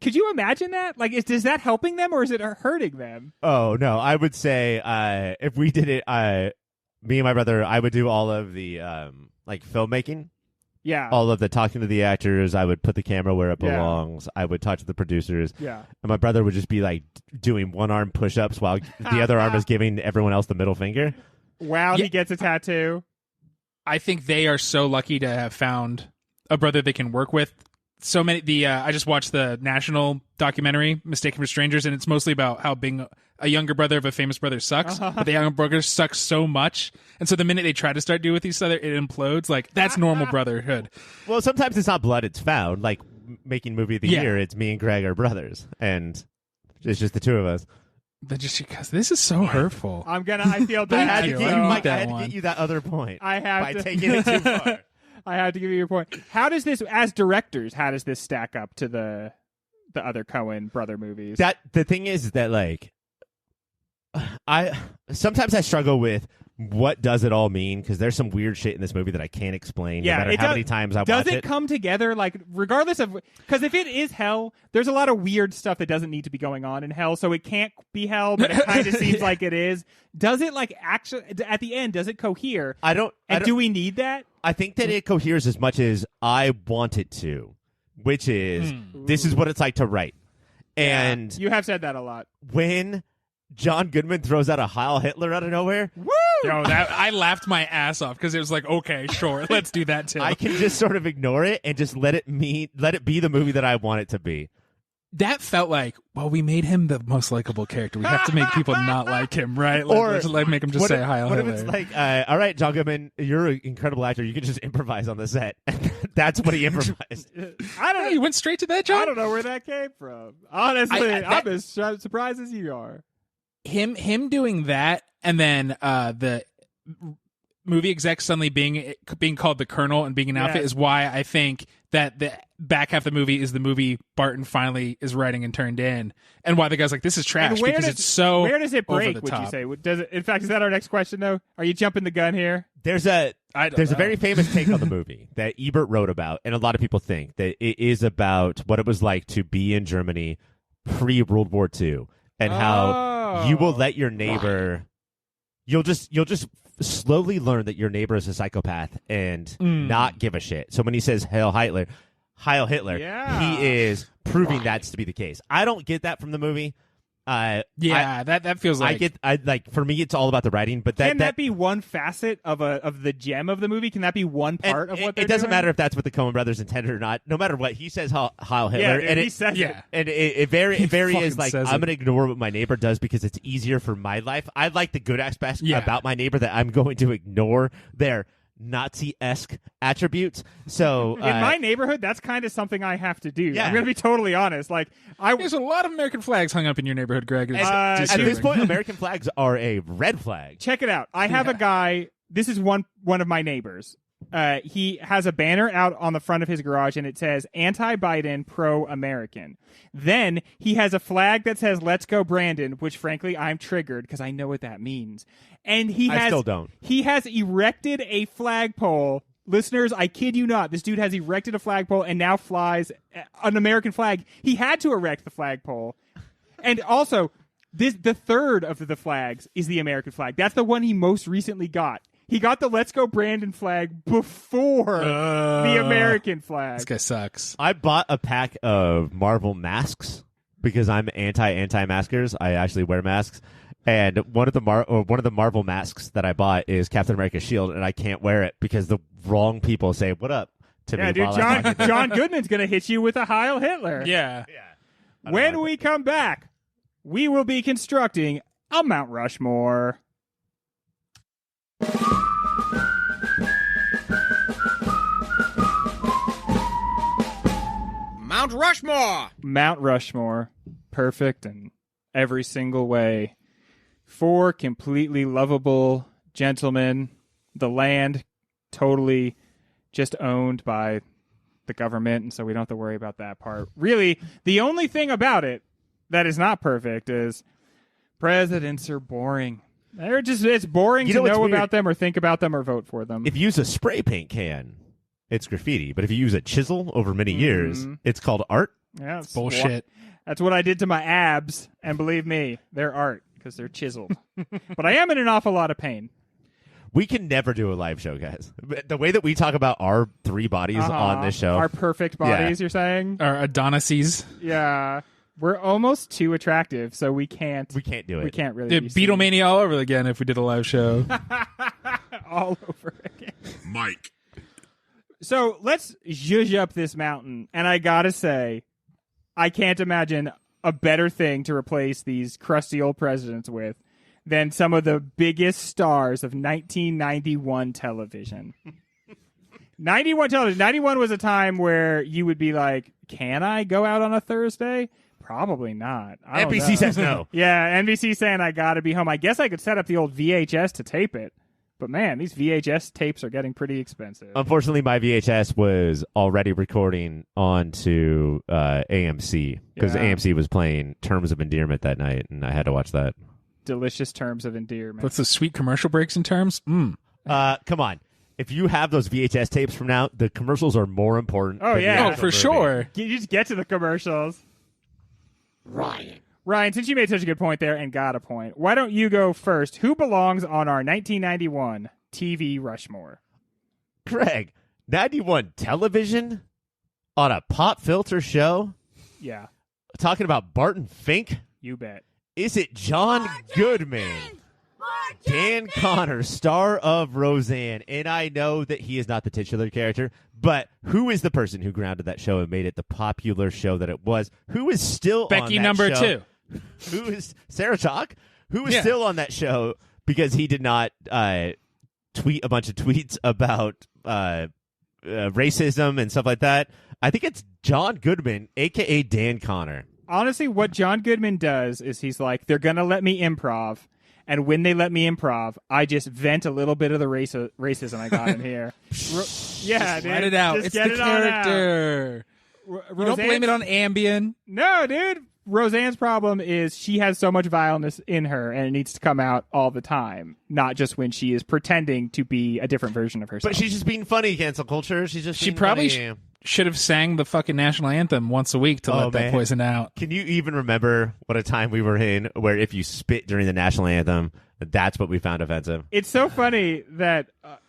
Could you imagine that? Like, is that helping them or is it hurting them? Oh, no. I would say if we did it, me and my brother, I would do all of the like filmmaking. Yeah. All of the talking to the actors. I would put the camera where it belongs. I would talk to the producers. Yeah. And my brother would just be like doing one-arm push-ups while the other arm is giving everyone else the middle finger. Wow, he gets a tattoo. I think they are so lucky to have found a brother they can work with. So many. I just watched the national documentary "Mistaken for Strangers," and it's mostly about how being a younger brother of a famous brother sucks. But the younger brother sucks so much, and so the minute they try to start doing with each other, it implodes. Like that's normal brotherhood. Well, sometimes it's not blood; it's found. Like making movie of the year, it's me and Greg are brothers, and it's just the two of us. But just because this is so hurtful, I feel bad. I had to get you that other point. Taking it too far. I had to give you your point. How does this, as directors, stack up to the other Coen brother movies? The thing is that like, I sometimes struggle with what does it all mean? Because there's some weird shit in this movie that I can't explain. Yeah, no matter how many times I watch does it. it come together like regardless of because if it is hell, there's a lot of weird stuff that doesn't need to be going on in hell, so it can't be hell, but it kind of seems like it is. Does it like actually at the end? Does it cohere? I don't. Do we need that? I think that it coheres as much as I want it to, which is this is what it's like to write. And You have said that a lot. when John Goodman throws out a Heil Hitler out of nowhere, Woo! Yo, that I laughed my ass off because it was like, okay, sure, let's do that too. I can just sort of ignore it and just let it be the movie that I want it to be. That felt like, well, we made him the most likable character. We have to make people not like him, right? Or Let's like make him just say Heil What Hitler. if it's like, all right, John Goodman, you're an incredible actor. You can just improvise on the set. That's what he improvised. I don't Oh, know. you went straight to that, John? I don't know where that came from. Honestly, I'm as surprised as you are. Him doing that, and then the movie exec suddenly being called the Colonel and being an outfit is why I think that the back half of the movie is the movie Barton finally is writing and turned in, and why the guy's like, this is trash because it's so where does it break? over the Would you top. say? Does it? In fact, is that our next question? Though, are you jumping the gun here? There's a I don't know. very famous take on the movie that Ebert wrote about, and a lot of people think that it is about what it was like to be in Germany pre-World War II, and how you will let your neighbor, you'll just slowly learn that your neighbor is a psychopath and not give a shit. So when he says Heil Hitler, Yeah. he is proving that's to be the case. I don't get that from the movie. That feels like For me, it's all about the writing. But Can that be one facet of the gem of the movie? Can that be one part of what they're it doesn't doing? matter if that's what the Coen Brothers intended or not. No matter what, he says Heil Hitler, Yeah, dude, and he says it. and it very fucking is like says I'm it. going to ignore what my neighbor does because it's easier for my life. I like the good aspects about my neighbor that I'm going to ignore their Nazi-esque attributes. So In my neighborhood, that's kind of something I have to do. Yeah. I'm going to be totally honest. Like there's a lot of American flags hung up in your neighborhood, Greg. It's at this disturbing. point, American flags are a red flag. check it out. I have a guy. This is one of my neighbors. He has a banner out on the front of his garage, and it says "Anti-Biden, pro-American." Then he has a flag that says "Let's go, Brandon," which, frankly, I'm triggered because I know what that means. And I still don't. He has erected a flagpole. Listeners, I kid you not. This dude has erected a flagpole and now flies an American flag. He had to erect the flagpole, and also the third of the flags is the American flag. That's the one he most recently got. He got the "Let's Go Brandon" flag before the American flag. This guy sucks. I bought a pack of Marvel masks because I'm anti-maskers. I actually wear masks, and one of the Marvel masks that I bought is Captain America's shield, and I can't wear it because the wrong people say "What up" to Yeah, me. dude, while I'm talking. John Goodman's gonna hit you with a Heil Hitler. Yeah. When we come back, we will be constructing a Mount Rushmore. Mount Rushmore! Mount Rushmore, perfect in every single way. 4 completely lovable gentlemen. The land totally just owned by the government, and so we don't have to worry about that part. Really, the only thing about it that is not perfect is presidents are boring. It's boring You to know what's know weird? about them or think about them or vote for them. If you use a spray paint can, it's graffiti. But if you use a chisel over many years, it's called art. Yeah, it's Bullshit. That's what I did to my abs, and believe me, they're art because they're chiseled. But I am in an awful lot of pain. We can never do a live show, guys. The way that we talk about our 3 bodies on this show. Our perfect bodies, you're saying? Or Adonises. Yeah. We're almost too attractive, so we can't we can't do it. we can't really Dude, be Beatlemania all over again if we did a live show. seen all over again. Mike. So let's zhuzh up this mountain, and I gotta say, I can't imagine a better thing to replace these crusty old presidents with than some of the biggest stars of 1991 television. 91 television. 91 was a time where you would be like, can I go out on a Thursday? Probably not. I don't NBC know. says no. Yeah, NBC saying I gotta be home. I guess I could set up the old VHS to tape it. But man, these VHS tapes are getting pretty expensive. Unfortunately, my VHS was already recording onto AMC because Yeah. AMC was playing Terms of Endearment that night, and I had to watch that. delicious terms of endearment. What's the sweet commercial breaks in terms? Come on. If you have those VHS tapes from now, the commercials are more important. Oh, than the yeah. Oh, actual for movie. sure. You just get to the commercials. Ryan, since you made such a good point there and got a point, why don't you go first? Who belongs on our 1991 TV Rushmore? Craig, 91 television on a pop filter show? Yeah, Talking about Barton Fink? you bet. Is it John Goodman? Dan Connor, star of Roseanne. And I know that he is not the titular character, but who is the person who grounded that show and made it the popular show that it was? Who is still Becky on that number show? 2. Who is Sarah Chalk? Who is Yeah. still on that show because he did not tweet a bunch of tweets about racism and stuff like that? I think it's John Goodman, a.k.a. Dan Connor. Honestly, what John Goodman does is he's like, they're going to let me improv. And when they let me improv, I just vent a little bit of the racism I got in here. Yeah, dude. Let it out. Just It's get the it on out. character. You don't blame it on Ambien. No, dude. Roseanne's problem is she has so much vileness in her, and it needs to come out all the time, not just when she is pretending to be a different version of herself. But she's just being funny, cancel culture. She's just She being probably funny. should have sang the fucking national anthem once a week to let that man. poison out. Can you even remember what a time we were in where if you spit during the national anthem, that's what we found offensive? It's so funny that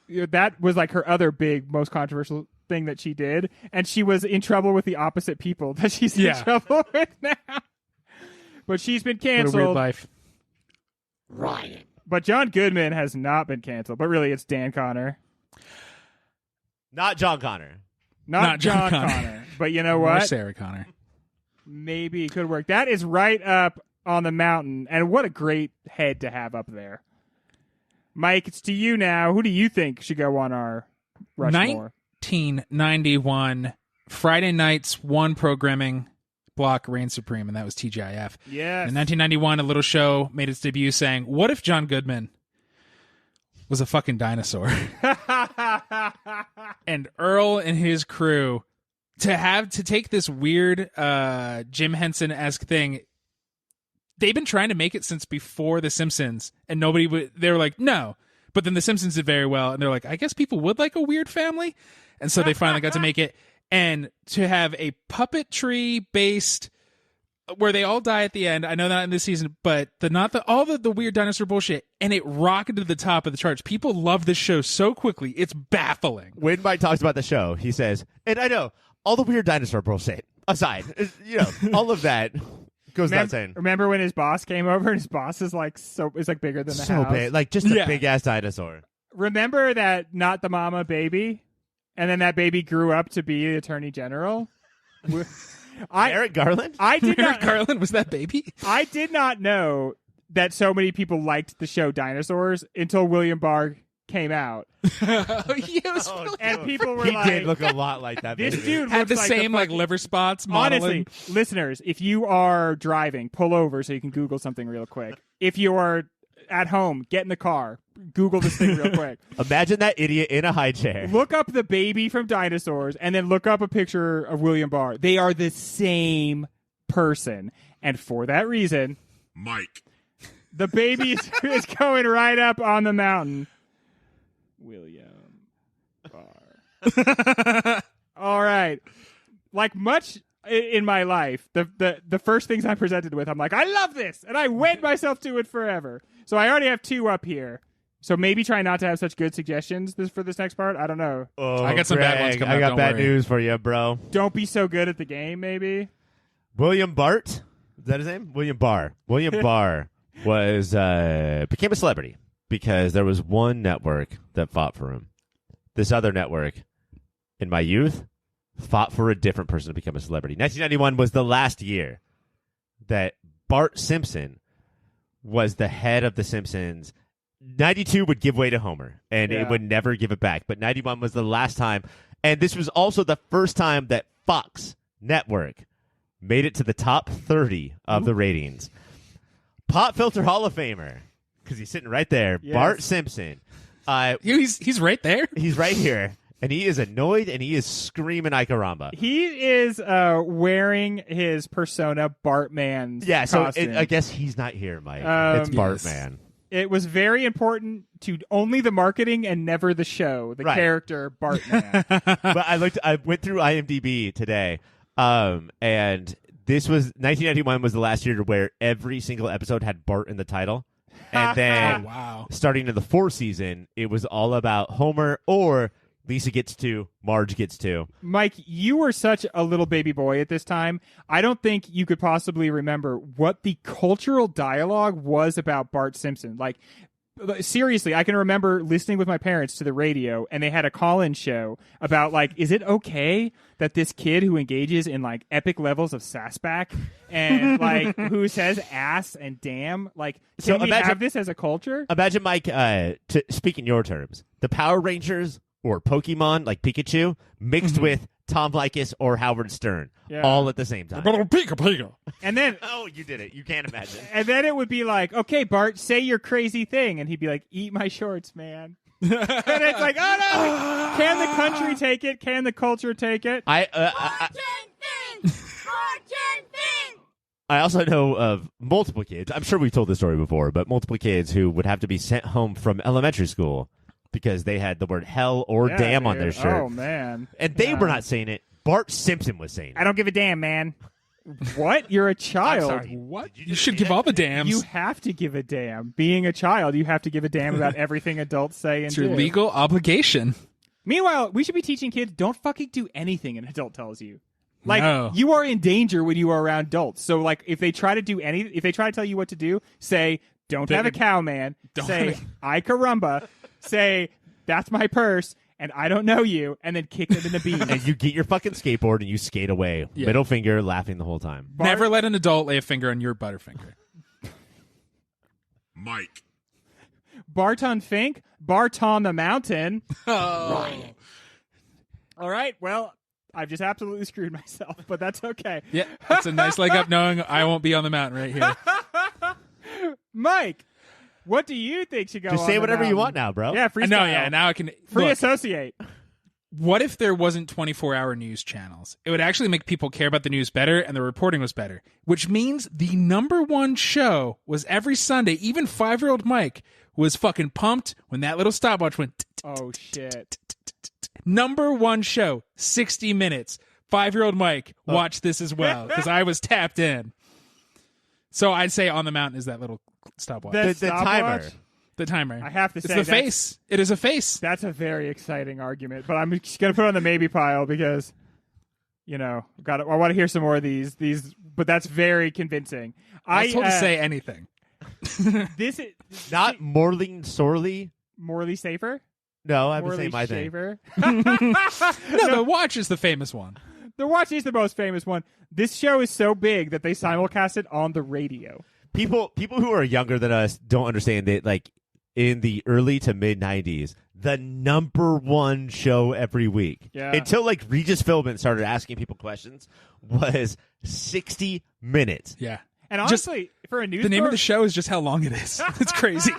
that was like her other big, most controversial thing that she did, and she was in trouble with the opposite people that she's in trouble with now. But she's been What a canceled. weird life. But John Goodman has not been canceled. But really, it's Dan Connor, Not John Connor. not John John Connor. Connor. But you know Or what? Sarah Connor. Maybe it could work. That is right up on the mountain, and what a great head to have up there. Mike, it's to you now. Who do you think should go on our Rushmore? 1991, Friday nights, one programming block reigned supreme, and that was TGIF. Yes. In 1991, a little show made its debut saying, what if John Goodman was a fucking dinosaur? And Earl and his crew, to take this weird Jim Henson-esque thing, they've been trying to make it since before The Simpsons, and they were like, no. But then The Simpsons did very well, and they're like, I guess people would like a weird family. And so they finally got to make it. And to have a puppetry-based, where they all die at the end, I know not in this season, but all the weird dinosaur bullshit, and it rocketed to the top of the charts. People love this show so quickly, it's baffling. When Mike talks about the show, he says, and I know, all the weird dinosaur bullshit aside, all of that goes without saying. Remember when his boss came over and his boss is like bigger than the So house? big, like just a Yeah. big ass dinosaur. Remember that not the mama baby? And then that baby grew up to be the attorney general? Eric Garland? I did Merrick not Garland was that baby? I did not know that so many people liked the show Dinosaurs until William Barr came out. Oh, yeah, it was really- And people were He like, did look a lot like that. this baby. dude had looks the like same fucking- liver spots modeling. Honestly, listeners, if you are driving, pull over so you can Google something real quick. If you are at home, get in the car, Google this thing real quick. Imagine that idiot in a high chair. Look up the baby from Dinosaurs and then look up a picture of William Barr. They are the same person. And for that reason, Mike. the baby is going right up on the mountain. William Barr. All right. Like much in my life, the first things I'm presented with, I'm like, I love this, and I wed myself to it forever. So I already have two up here. So maybe try not to have such good suggestions for this next part. I don't know. Oh, I got some bad ones Greg, coming I up, got don't bad worry. news for you, bro. Don't be so good at the game, maybe. William Bart, is that his name? William Barr. William Barr was became a celebrity because there was one network that fought for him. This other network, in my youth, fought for a different person to become a celebrity. 1991 was the last year that Bart Simpson was the head of The Simpsons. 92 would give way to Homer, and it would never give it back. But 91 was the last time. And this was also the first time that Fox Network made it to the top 30 of the ratings. Pop Filter Hall of Famer, because he's sitting right there, Yes. Bart Simpson. He's right there. He's right here. and he is annoyed, and he is screaming Icaramba. He is wearing his persona Bartman's costume. I guess he's not here, Mike. It's Yes. Bartman. It was very important to only the marketing and never the show, the character Bartman. But I went through IMDb today, and this was 1991 was the last year where every single episode had Bart in the title. And then starting in the fourth season, it was all about Homer or Lisa gets two, Marge gets two. Mike, you were such a little baby boy at this time. I don't think you could possibly remember what the cultural dialogue was about Bart Simpson. Like, seriously, I can remember listening with my parents to the radio, and they had a call-in show about, like, is it okay that this kid who engages in, like, epic levels of sassback and, like, who says ass and damn, like, can we have this as a culture? Imagine, Mike, to speak in your terms, the Power Rangers or Pokemon, like Pikachu, mixed with Tom Likas or Howard Stern, all at the same time. Pika. And then... Oh, you did it. You can't imagine. And then it would be like, okay, Bart, say your crazy thing. And he'd be like, eat my shorts, man. And it's like, oh, no. Can the country take it? Can the culture take it? Barton Fink! Barton Fink! I also know of multiple kids. I'm sure we've told this story before, but multiple kids who would have to be sent home from elementary school because they had the word hell or damn on their shirt. Oh, man. And they were not saying it. Bart Simpson was saying it. I don't give a damn, man. What? You're a child. I'm sorry. What? You should give all the dams. You have to give a damn. Being a child, you have to give a damn about everything adults say and it's do. your legal obligation. Meanwhile, we should be teaching kids, don't fucking do anything an adult tells you. Like, No. you are in danger when you are around adults. So, like, if they try to tell you what to do, say, don't have a cow, man. Say, I carumba. Say, that's my purse, and I don't know you, and then kick them in the bean. And you get your fucking skateboard and you skate away. Yeah. Middle finger, laughing the whole time. Never let an adult lay a finger on your butterfinger. Mike. Barton Fink, Barton the Mountain. Ryan. All right, well, I've just absolutely screwed myself, but that's okay. Yeah, it's a nice leg up knowing I won't be on the mountain right here. Mike, what do you think should go Just on say the whatever you mountain? want now, bro. Yeah, freestyle. No, yeah, now I can... Free Look, associate. what if there wasn't 24-hour news channels? It would actually make people care about the news better, and the reporting was better. Which means the number one show was every Sunday. Even 5-year-old Mike was fucking pumped when that little stopwatch went... Oh, shit. Number one show, 60 Minutes. 5-year-old Mike watched this as well, because I was tapped in. So I'd say On the Mountain is that little stopwatch. The The timer. stopwatch? The timer. I have to it's say the that's- face. It is a face. That's a very exciting argument, but I'm just going to put it on the maybe pile because, you know, I want to hear some more of these, but that's very convincing. I was told to say anything. This is Not Morling Sorely. Morley Safer? No, I'm Morley saying my thing. Shaver? No, the watch is the famous one. The Watch is the most famous one. This show is so big that they simulcast it on the radio. People who are younger than us don't understand that, like, in the early to mid 90s, the number one show every week, until like Regis Philbin started asking people questions, was 60 Minutes. Yeah. And honestly, for a news The name of program- the show is just how long it is. It's crazy.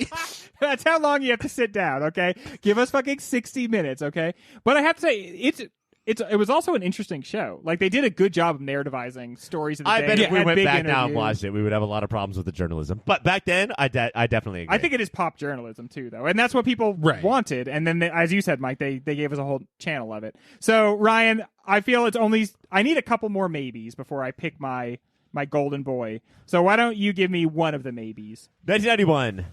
That's how long you have to sit down, okay? Give us fucking 60 minutes, okay? But I have to say, it was also an interesting show. Like, they did a good job of narrativizing stories of the I day. bet It if we had went big back now and interviews. watched it, we would have a lot of problems with the journalism. But back then, I definitely agree. I think it is pop journalism, too, though. And that's what people wanted. And then, as you said, Mike, they gave us a whole channel of it. So, Ryan, I feel I need a couple more maybes before I pick my golden boy. So why don't you give me one of the maybes? 1991.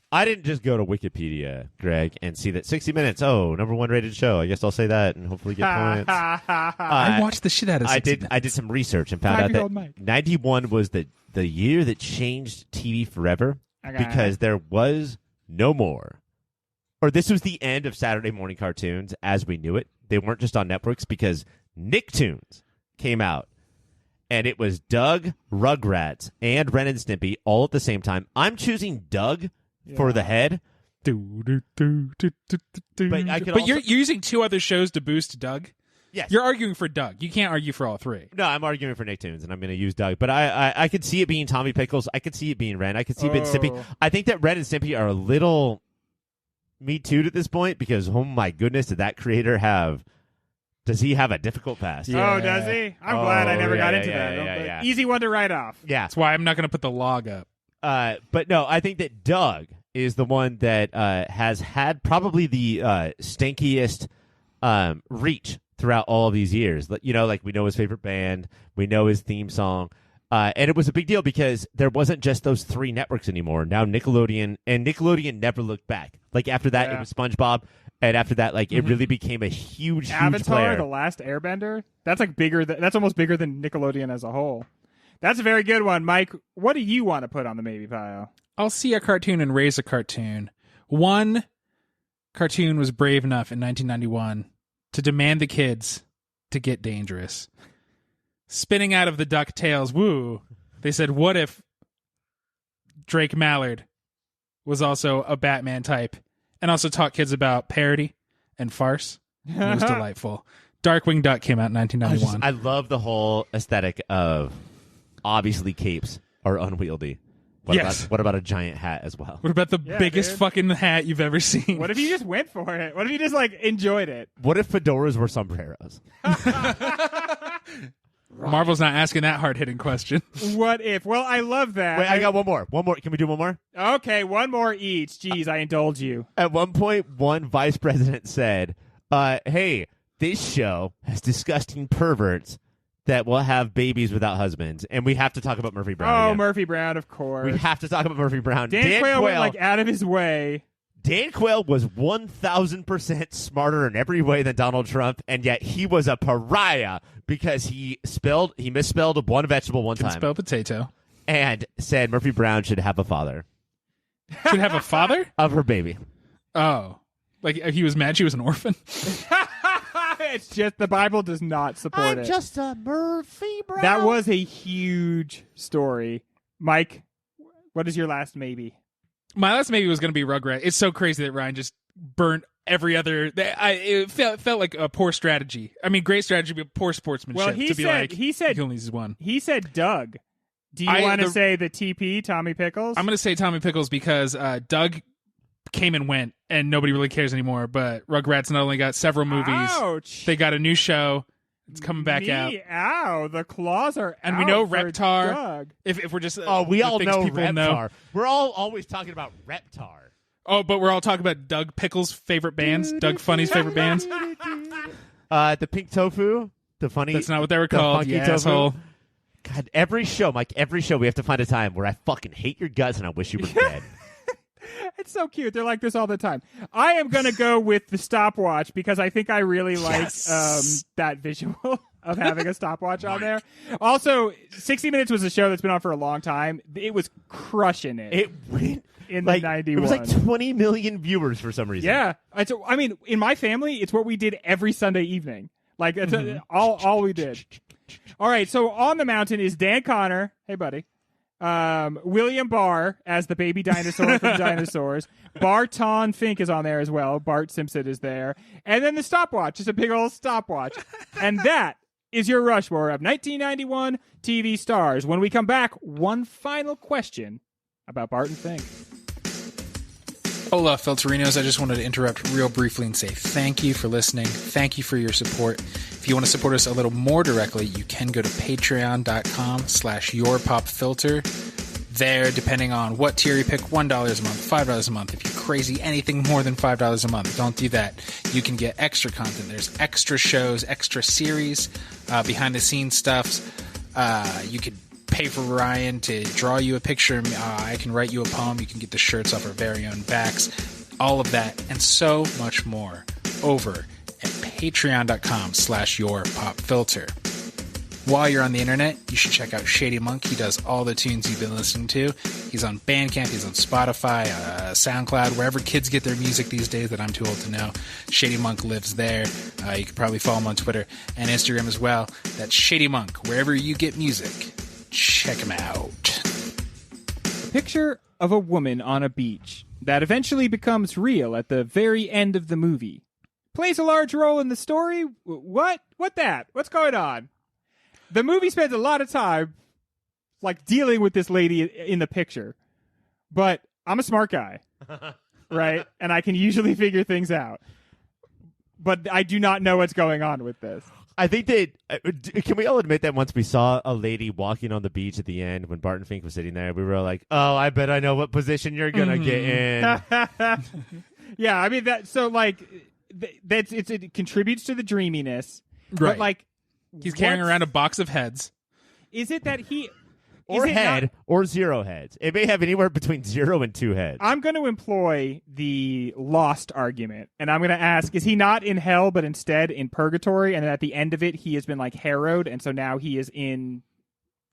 I didn't just go to Wikipedia, Greg, and see that 60 Minutes, number one rated show. I guess I'll say that and hopefully get points. I watched the shit out of 60 Minutes. I did some research and found out 5-year-old that Mike. 91 was the year that changed TV forever because there was no more. Or this was the end of Saturday morning cartoons as we knew it. They weren't just on networks because Nicktoons came out. And it was Doug, Rugrats, and Ren and Stimpy all at the same time. I'm choosing Doug for the head. But I could You're using two other shows to boost Doug? Yes. You're arguing for Doug. You can't argue for all three. No, I'm arguing for Nicktoons, and I'm going to use Doug. But I could see it being Tommy Pickles. I could see it being Ren. I could see it being Stimpy. I think that Ren and Stimpy are a little Me Too at this point because, oh my goodness, does he have a difficult past? Yeah. Oh, does he? I'm glad I never got into that. Yeah. Easy one to write off. Yeah. That's why I'm not going to put the log up. But no, I think that Doug is the one that has had probably the stinkiest reach throughout all these years. Like we know his favorite band, we know his theme song, and it was a big deal because there wasn't just those 3 networks anymore. Now Nickelodeon never looked back. Like after that, it was SpongeBob, and after that, like it really became a huge Avatar, player. The Last Airbender. That's like bigger. That's almost bigger than Nickelodeon as a whole. That's a very good one, Mike. What do you want to put on the maybe pile? I'll see a cartoon and raise a cartoon. One cartoon was brave enough in 1991 to demand the kids to get dangerous. Spinning out of the DuckTales, woo, they said, what if Drake Mallard was also a Batman type and also taught kids about parody and farce? And it was delightful. Darkwing Duck came out in 1991. I love the whole aesthetic of obviously capes are unwieldy. What about a giant hat as well? What about the biggest fucking hat you've ever seen? What if you just went for it? What if you just enjoyed it? What if fedoras were sombreros? Marvel's not asking that hard-hitting question. What if? Well, I love that. Wait, I got one more. Can we do one more? Okay, one more each. Jeez, I indulge you. At one point, one vice president said, hey, this show has disgusting perverts that will have babies without husbands. And we have to talk about Murphy Brown again. Murphy Brown, of course. We have to talk about Murphy Brown. Dan Quayle went out of his way. Dan Quayle was 1,000% smarter in every way than Donald Trump, and yet he was a pariah because he misspelled one vegetable one time. Spell potato. And said Murphy Brown should have a father. Should have a father? Of her baby. Oh. Like he was mad she was an orphan? It's just the Bible does not support it. I'm just a Murphy Brown. That was a huge story. Mike, what is your last maybe? My last maybe was going to be Rugrat. It's so crazy that Ryan just burnt every other. It felt like a poor strategy. I mean, great strategy, but poor sportsmanship. Well, he said he only uses one. He said Doug. Do you want to say the TP, Tommy Pickles? I'm going to say Tommy Pickles because Doug came and went, and nobody really cares anymore. But Rugrats not only got several movies, Ouch. They got a new show. It's coming back out. Ow, the claws are and out we know for Reptar. Doug. If we're just we all know people Reptar. know. We're all always talking about Reptar. Oh, but we're all talking about Doug Pickles' favorite bands, Doug Funny's favorite bands. The Pink Tofu, the funny. That's not what they were the called. funky You tofu. asshole. God, every show, Mike, we have to find a time where I fucking hate your guts and I wish you were dead. It's so cute. They're like this all the time. I am going to go with the stopwatch because I think I really like that visual of having a stopwatch on there. Also, 60 Minutes was a show that's been on for a long time. It was crushing it. It went in the 91. It was like 20 million viewers for some reason. Yeah. I mean, in my family, it's what we did every Sunday evening. Like, it's all we did. All right, so on the mountain is Dan Connor. Hey, buddy. William Barr as the baby dinosaur from Dinosaurs. Barton Fink is on there as well. Bart Simpson is there. And then the stopwatch, just a big old stopwatch. And that is your Rushmore of 1991 TV stars. When we come back, one final question about Barton Fink. Hola, Filterinos. I just wanted to interrupt real briefly and say thank you for listening. Thank you for your support. If you want to support us a little more directly, you can go to patreon.com/yourpopfilter. There, depending on what tier you pick, $1 a month, $5 a month. If you're crazy, anything more than $5 a month, don't do that. You can get extra content. There's extra shows, extra series, behind-the-scenes stuff. You could pay for Ryan to draw you a picture. I can write you a poem. You can get the shirts off our very own backs. All of that and so much more over at patreon.com/yourpopfilter. While you're on the internet, you should check out Shady Monk. He does all the tunes you've been listening to. He's on Bandcamp. He's on Spotify, SoundCloud, wherever kids get their music these days that I'm too old to know. Shady Monk lives there. You can probably follow him on Twitter and Instagram as well. That's Shady Monk. Wherever you get music, check him out. A picture of a woman on a beach that eventually becomes real at the very end of the movie. Plays a large role in the story? What? What's going on? The movie spends a lot of time dealing with this lady in the picture. But I'm a smart guy. right? And I can usually figure things out. But I do not know what's going on with this. I think that can we all admit that once we saw a lady walking on the beach at the end when Barton Fink was sitting there, we were like, "Oh, I bet I know what position you're gonna get in." Yeah, I mean that. So like, it contributes to the dreaminess, Right. But like, He's carrying around a box of heads. Is it that he Or is it head, not- or 0 heads. It may have anywhere between 0 and 2 heads. I'm going to employ the lost argument, and I'm going to ask: is he not in hell, but instead in purgatory? And at the end of it, he has been like harrowed, and so now he is in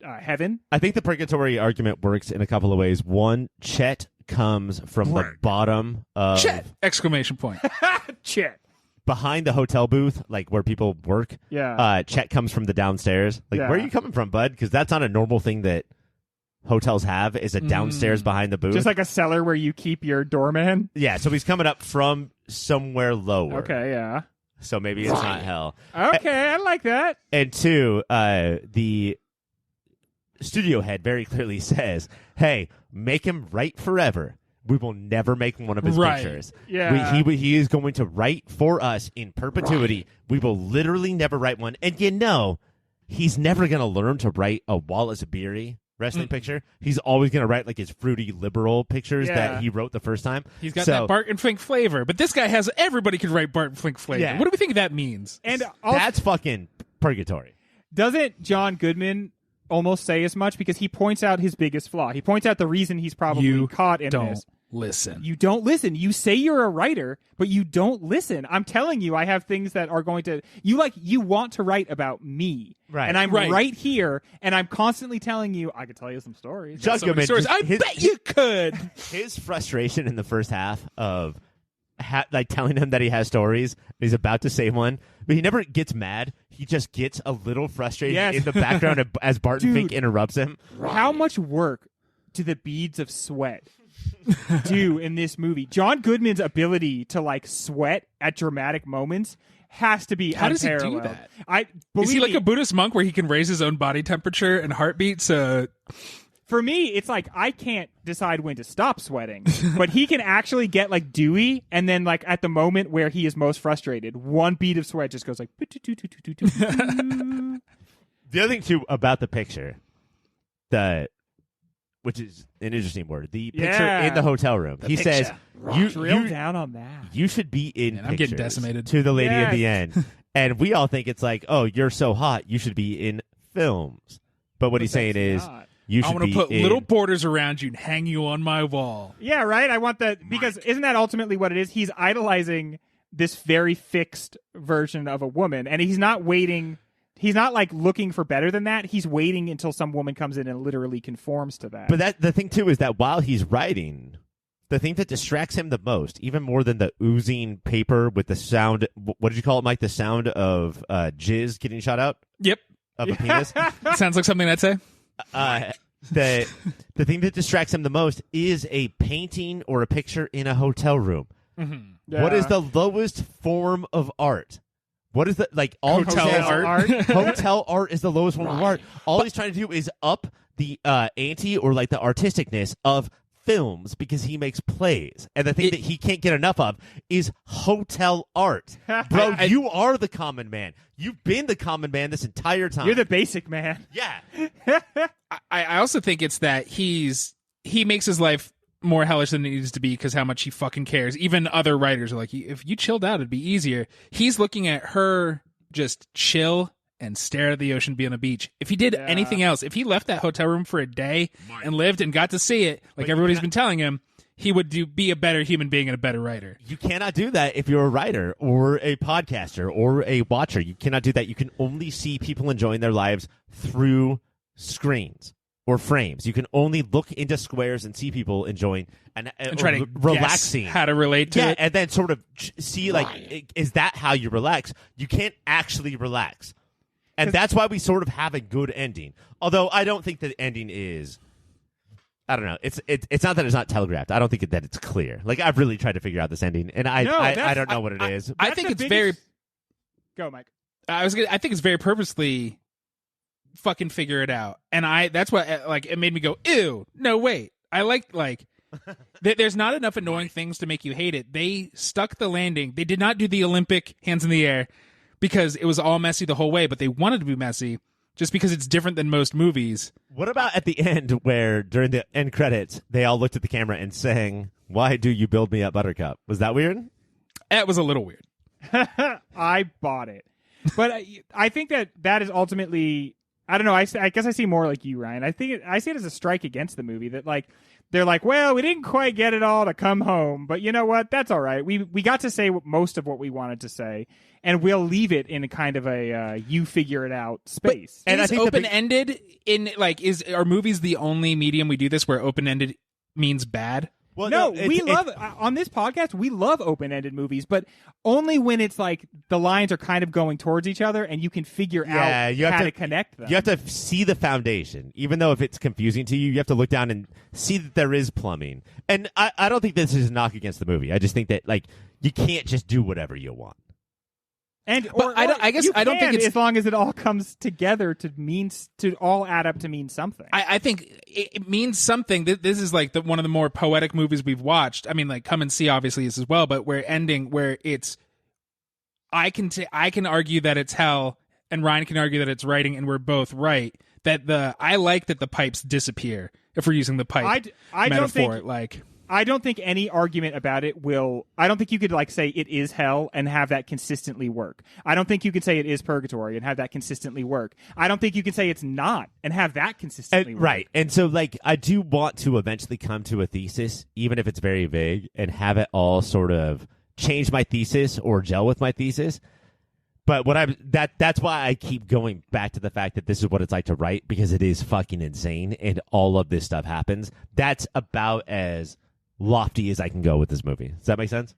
heaven. I think the purgatory argument works in a couple of ways. One, Chet comes from the bottom of Chet! Exclamation point. Chet. behind the hotel booth, like where people work. Yeah. Chet comes from the downstairs. Like, Yeah. where are you coming from, bud? Because that's not a normal thing that hotels have. Is a downstairs behind the booth. Just like a cellar where you keep your doorman. yeah. So he's coming up from somewhere lower. Okay, yeah. So maybe it's not hell. Okay, I like that. And two, the studio head very clearly says, "Hey, make him write forever. We will never make one of his Right. pictures. Yeah. He is going to write for us in perpetuity. We will literally never write one. And he's never going to learn to write a Wallace Beery wrestling picture. He's always going to write like his fruity liberal pictures that he wrote the first time. He's got So- that Barton Fink flavor, but this guy has everybody could write Barton Fink flavor. Yeah. What do we think that means? And also, That's fucking purgatory. doesn't John Goodman almost say as much because he points out his biggest flaw? He points out the reason he's probably You caught in don't this. listen. You don't listen. You say you're a writer, but you don't listen. I'm telling you, I have things that are going to you want to write about me. Right. And I'm Right. right here, and I'm constantly telling you I could tell you some stories. John So many Goodman, stories. just I his- bet you could. His frustration in the first half of like telling him that he has stories, he's about to say one, but he never gets mad. He just gets a little frustrated Yes. in the background as Barton Dude. Fink interrupts him. How much work do the beads of sweat do in this movie? John Goodman's ability to like sweat at dramatic moments has to be How does he do unparalleled. that? I Is he believe like me, a Buddhist monk where he can raise his own body temperature and heartbeat? So for me, it's like I can't decide when to stop sweating, but he can actually get like dewy, and then like at the moment where he is most frustrated, one bead of sweat just goes like. The other thing too about the picture, which is an interesting word, the picture Yeah. in the hotel room. He says, Drill down on that. You should be in Man, I'm getting pictures," decimated. to the lady at the Yes. end. And we all think it's like, oh, you're so hot, you should be in films. But what he's saying is, not. you I should want be to put in little borders around you and hang you on my wall. Yeah, right. I want that because isn't that ultimately what it is? He's idolizing this very fixed version of a woman, and he's not waiting. He's not like looking for better than that. He's waiting until some woman comes in and literally conforms to that. But the thing too is that while he's writing, the thing that distracts him the most, even more than the oozing paper with the sound, what did you call it, Mike? The sound of jizz getting shot out Yep. of a penis. Sounds like something I'd say. The thing that distracts him the most is a painting or a picture in a hotel room. What is the lowest form of art? What is the all Hotel says- art. Hotel art is the lowest form of art. All he's trying to do is up the ante or like the artisticness of films because he makes plays, and the thing that he can't get enough of is hotel art. Bro, you are the common man. You've been the common man this entire time. You're the basic man. yeah. I also think it's that he makes his life more hellish than it needs to be because how much he fucking cares. Even other writers are like, if you chilled out, it'd be easier. He's looking at her just chill and stare at the ocean, be on a beach. If he did anything else, if he left that hotel room for a day and lived and got to see it, like everybody's been telling him, he would be a better human being and a better writer. You cannot do that if you're a writer or a podcaster or a watcher. You cannot do that. You can only see people enjoying their lives through screens or frames. You can only look into squares and see people enjoying and Try to relaxing. guess how to relate to it. And then sort of see is that how you relax? You can't actually relax. And that's why we sort of have a good ending. Although I don't think the ending is, I don't know. It's not that it's not telegraphed. I don't think that it's clear. Like I've really tried to figure out this ending, and I don't know what it is. I That's think the it's biggest- very. Go, Mike. I think it's very purposely fucking figure it out, and that's what like it made me go, ew. No, wait. I like There's not enough annoying things to make you hate it. They stuck the landing. They did not do the Olympic hands in the air because it was all messy the whole way, but they wanted to be messy just because it's different than most movies. What about at the end where during the end credits, they all looked at the camera and sang, "Why do you build me up, Buttercup?" Was that weird? That was a little weird. I bought it. But I think that is ultimately, I don't know, I guess I see more like you, Ryan. I see it as a strike against the movie that like, they're like, well, we didn't quite get it all to come home, but you know what? That's all right. We got to say most of what we wanted to say, and we'll leave it in a kind of a you figure it out space. And I is think open-ended are movies the only medium we do this where open-ended means bad? Well, no, we love on this podcast. We love open-ended movies, but only when it's like the lines are kind of going towards each other, and you can figure out how to connect them. You have to see the foundation, even though if it's confusing to you, you have to look down and see that there is plumbing. And I don't think this is a knock against the movie. I just think that like you can't just do whatever you want. And I guess I don't think it's as long as it all comes together to all add up to mean something. I think it means something. This is like one of the more poetic movies we've watched. I mean, like Come and See obviously is as well, but where it's I can argue that it's hell, and Ryan can argue that it's writing, and we're both right. I like that the pipes disappear if we're using the pipe metaphor. I don't think any argument about it will. I don't think you could like say it is hell and have that consistently work. I don't think you could say it is purgatory and have that consistently work. I don't think you can say it's not and have that consistently work. Right. And so like I do want to eventually come to a thesis, even if it's very vague, and have it all sort of change my thesis or gel with my thesis. But that's why I keep going back to the fact that this is what it's like to write, because it is fucking insane and all of this stuff happens. That's about as lofty as I can go with this movie. Does that make sense?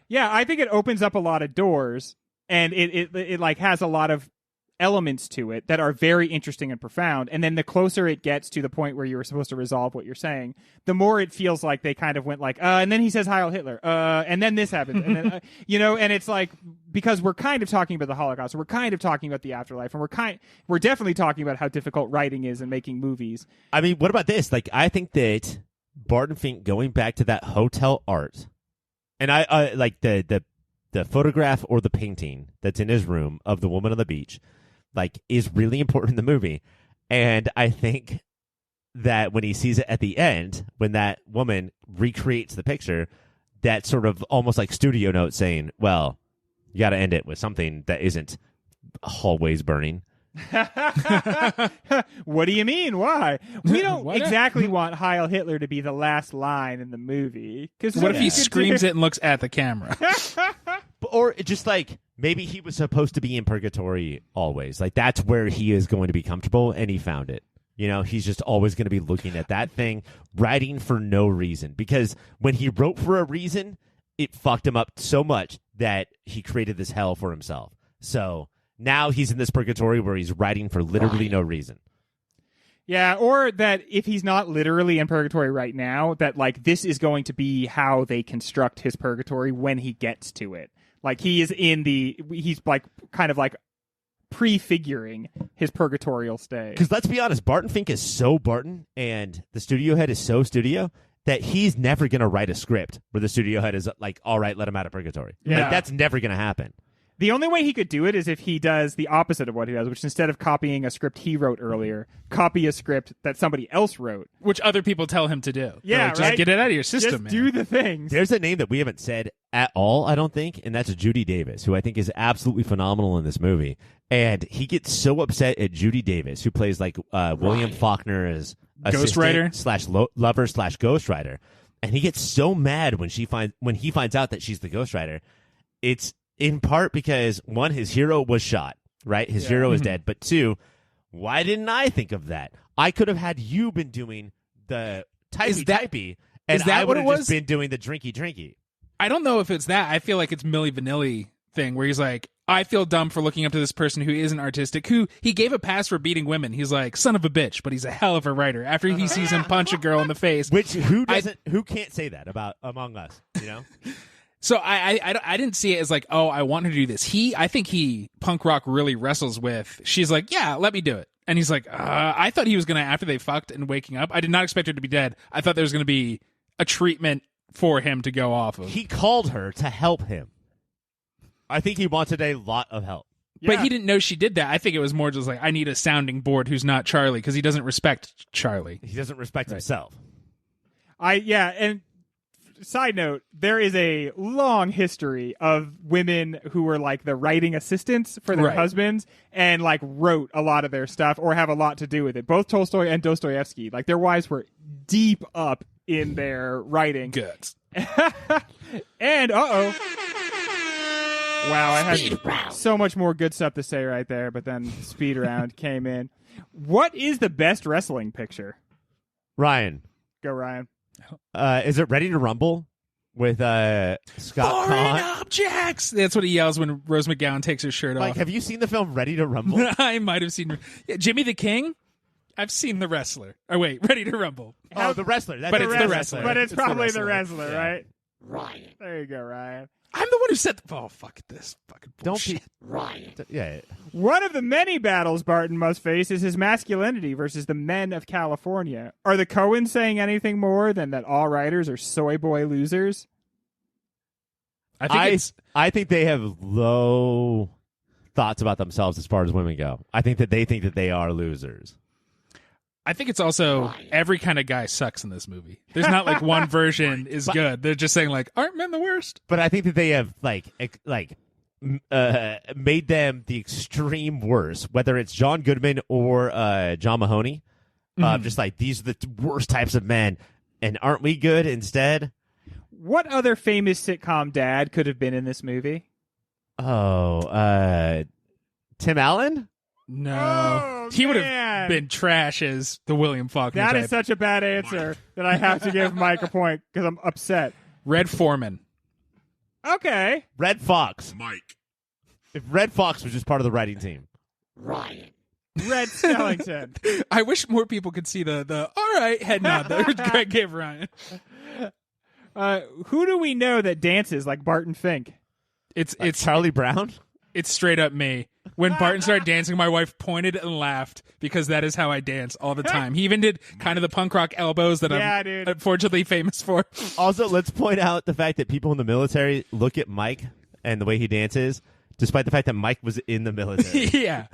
Yeah, I think it opens up a lot of doors, and it like has a lot of elements to it that are very interesting and profound. And then the closer it gets to the point where you were supposed to resolve what you're saying, the more it feels like they kind of went like, and then he says Heil Hitler, and then this happens, and then and it's like, because we're kind of talking about the Holocaust, we're kind of talking about the afterlife, and we're definitely talking about how difficult writing is and making movies. I mean, what about this? Like, I think that Barton Fink going back to that hotel art, and I like the photograph or the painting that's in his room of the woman on the beach, like, is really important in the movie. And I think that when he sees it at the end, when that woman recreates the picture, that sort of almost like studio note saying, well, you got to end it with something that isn't hallways burning. What do you mean? Why? We don't exactly want Heil Hitler to be the last line in the movie. Because what if he screams it and looks at the camera? Or just like, maybe he was supposed to be in purgatory always. Like, that's where he is going to be comfortable, and he found it. He's just always going to be looking at that thing, writing for no reason. Because when he wrote for a reason, it fucked him up so much that he created this hell for himself. So now he's in this purgatory where he's writing for literally no reason. Yeah, or that if he's not literally in purgatory right now, that like this is going to be how they construct his purgatory when he gets to it. Like he's like kind of like prefiguring his purgatorial stay. Because let's be honest, Barton Fink is so Barton, and the studio head is so studio, that he's never going to write a script where the studio head is like, all right, let him out of purgatory. Yeah. Like, that's never going to happen. The only way he could do it is if he does the opposite of what he does, which instead of copying a script he wrote earlier, copy a script that somebody else wrote. Which other people tell him to do. Yeah, like, right? Just get it out of your system, just man. do the things. There's a name that we haven't said at all, I don't think, and that's Judy Davis, who I think is absolutely phenomenal in this movie. And he gets so upset at Judy Davis, who plays like William Faulkner's ghostwriter / lover / ghostwriter. And he gets so mad when he finds out that she's the ghostwriter. It's in part because, one, his hero was shot, right? His hero is dead. But two, why didn't I think of that? I could have had you been doing the typey, and I would have just been doing the drinky. I don't know if it's that. I feel like it's Milli Vanilli thing where he's like, I feel dumb for looking up to this person who isn't artistic, who he gave a pass for beating women. He's like, son of a bitch, but he's a hell of a writer. After he sees him punch a girl in the face. Which, who can't say that about Among Us, So I didn't see it as like, oh, I want her to do this. I think he punk rock really wrestles with, she's like, yeah, let me do it. And he's like, I thought he was going to, after they fucked and waking up, I did not expect her to be dead. I thought there was going to be a treatment for him to go off of. He called her to help him. I think he wanted a lot of help. But he didn't know she did that. I think it was more just like, I need a sounding board who's not Charlie, because he doesn't respect Charlie. He doesn't respect himself. And side note, there is a long history of women who were like the writing assistants for their husbands and like wrote a lot of their stuff or have a lot to do with it. Both Tolstoy and Dostoevsky, like their wives were deep up in their writing. Guts. And wow, I had so much more good stuff to say right there, but then Speed Round came in. What is the best wrestling picture? Ryan. Go, Ryan. Is it Ready to Rumble with Scott Foreign Conn? objects! That's what he yells when Rose McGowan takes her shirt Mike, off. have you seen the film Ready to Rumble? I might have seen Jimmy the King. I've seen The Wrestler. Oh, wait, Ready to Rumble. Oh, the wrestler. That's But the it's wrestler. the wrestler. But it's probably the the wrestler. wrestler, right? Ryan. There you go, Ryan. I'm the one who said, oh, fuck this fucking Don't bullshit. be. Ryan. Yeah. One of the many battles Barton must face is his masculinity versus the men of California. Are the Coens saying anything more than that all writers are soy boy losers? I think they have low thoughts about themselves as far as women go. I think that they think that they are losers. I think it's also every kind of guy sucks in this movie. There's not like one version is good. They're just saying like, aren't men the worst? But I think that they have made them the extreme worst, whether it's John Goodman or John Mahoney. Just like, these are the worst types of men, and aren't we good instead? What other famous sitcom dad could have been in this movie? Oh, Tim Allen? No. Oh, he would man. have been trash as the William Faulkner That type. is such a bad answer that I have to give Mike a point because I'm upset. Red Foreman. Okay. Red Fox. Mike. If Red Fox was just part of the writing team. Ryan. Red Skellington. I wish more people could see the all right head nod that Greg gave Ryan. Who do we know that dances like Barton Fink? It's Charlie Brown? It's straight up me. When Barton started dancing, my wife pointed and laughed because that is how I dance all the time. He even did kind of the punk rock elbows that I'm dude. unfortunately famous for. Also, let's point out the fact that people in the military look at Mike and the way he dances, despite the fact that Mike was in the military. Yeah.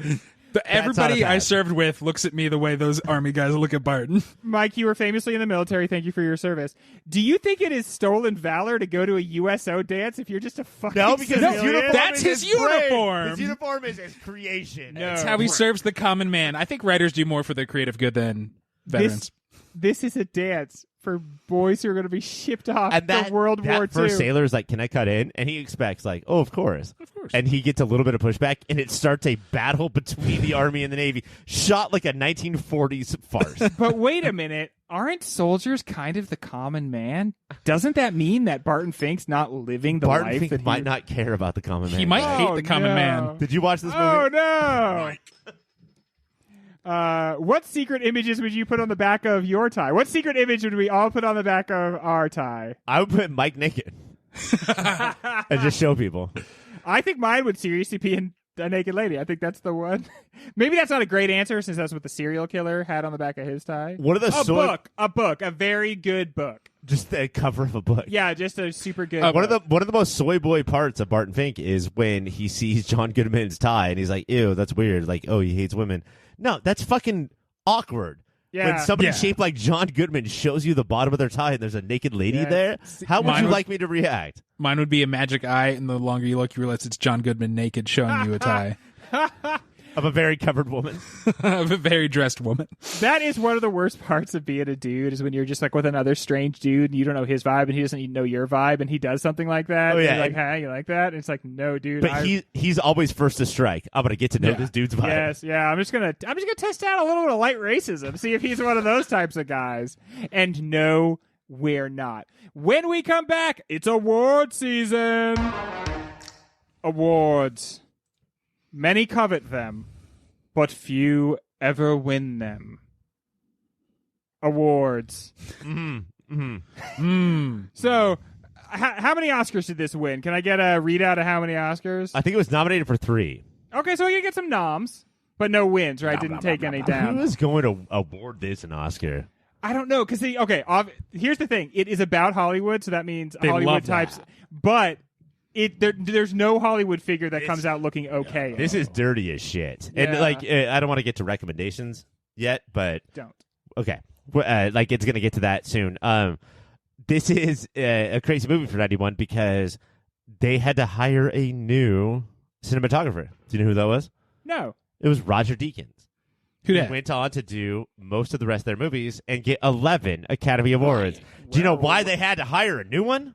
But everybody I served with looks at me the way those army guys look at Barton. Mike, you were famously in the military. Thank you for your service. Do you think it is stolen valor to go to a USO dance if you're just a fucking No, because civilian? his uniform That's is his his brain. uniform. His uniform is his creation. That's how he serves the common man. I think writers do more for their creative good than veterans. This is a dance for boys who are going to be shipped off And that for World War II. first sailor is like, can I cut in? And he expects like, oh, of course. Of course. And he gets a little bit of pushback, and it starts a battle between the Army and the Navy, shot like a 1940s farce. But wait a minute. Aren't soldiers kind of the common man? Doesn't that mean that Barton Fink's not living the Barton life Fink that might not care about the common man. He might hate the common no. man. Did you watch this movie? Oh, no. Mike. What secret images would you put on the back of your tie? What secret image would we all put on the back of our tie? I would put Mike naked and just show people. I think mine would seriously be in a naked lady. I think that's the one. Maybe that's not a great answer since that's what the serial killer had on the back of his tie. One of the A very good book. just the cover of a book. Yeah, just a super good. One book. of the most soy boy parts of Barton Fink is when he sees John Goodman's tie and he's like, "Ew, that's weird." Like, "Oh, he hates women." No, that's fucking awkward. Yeah. When somebody Yeah. shaped like John Goodman shows you the bottom of their tie and there's a naked lady Yeah. there, how would Mine you would- like me to react? Mine would be a magic eye, and the longer you look, you realize it's John Goodman naked showing you a tie Of a very covered woman. of a very dressed woman. That is one of the worst parts of being a dude is when you're just like with another strange dude and you don't know his vibe and he doesn't even know your vibe and he does something like that. Oh, and yeah. you're like, hey, you like that? And it's like, no, dude. But he's always first to strike. I'm gonna get to know Yeah. this dude's vibe. Yes, yeah. I'm just gonna test out a little bit of light racism, see if he's one of those types of guys. And no, we're not. When we come back, it's award season. Awards. Many covet them, but few ever win them. Awards. So, how many Oscars did this win? Can I get a readout of how many Oscars? I think it was nominated for 3. Okay, so we can get some noms, but no wins, right? Didn't take any Who down. is going to award this an Oscar? I don't know, because here's the thing. It is about Hollywood, so that means They Hollywood love types. that. But there's no Hollywood figure that comes out looking okay. This is dirty as shit. Yeah. And I don't want to get to recommendations yet, but Don't. okay, it's gonna get to that soon. This is a crazy movie for 91 because they had to hire a new cinematographer. Do you know who that was? No. It was Roger Deakins. Who He dat? went on to do most of the rest of their movies and get 11 Academy Awards. Do you know why they had to hire a new one?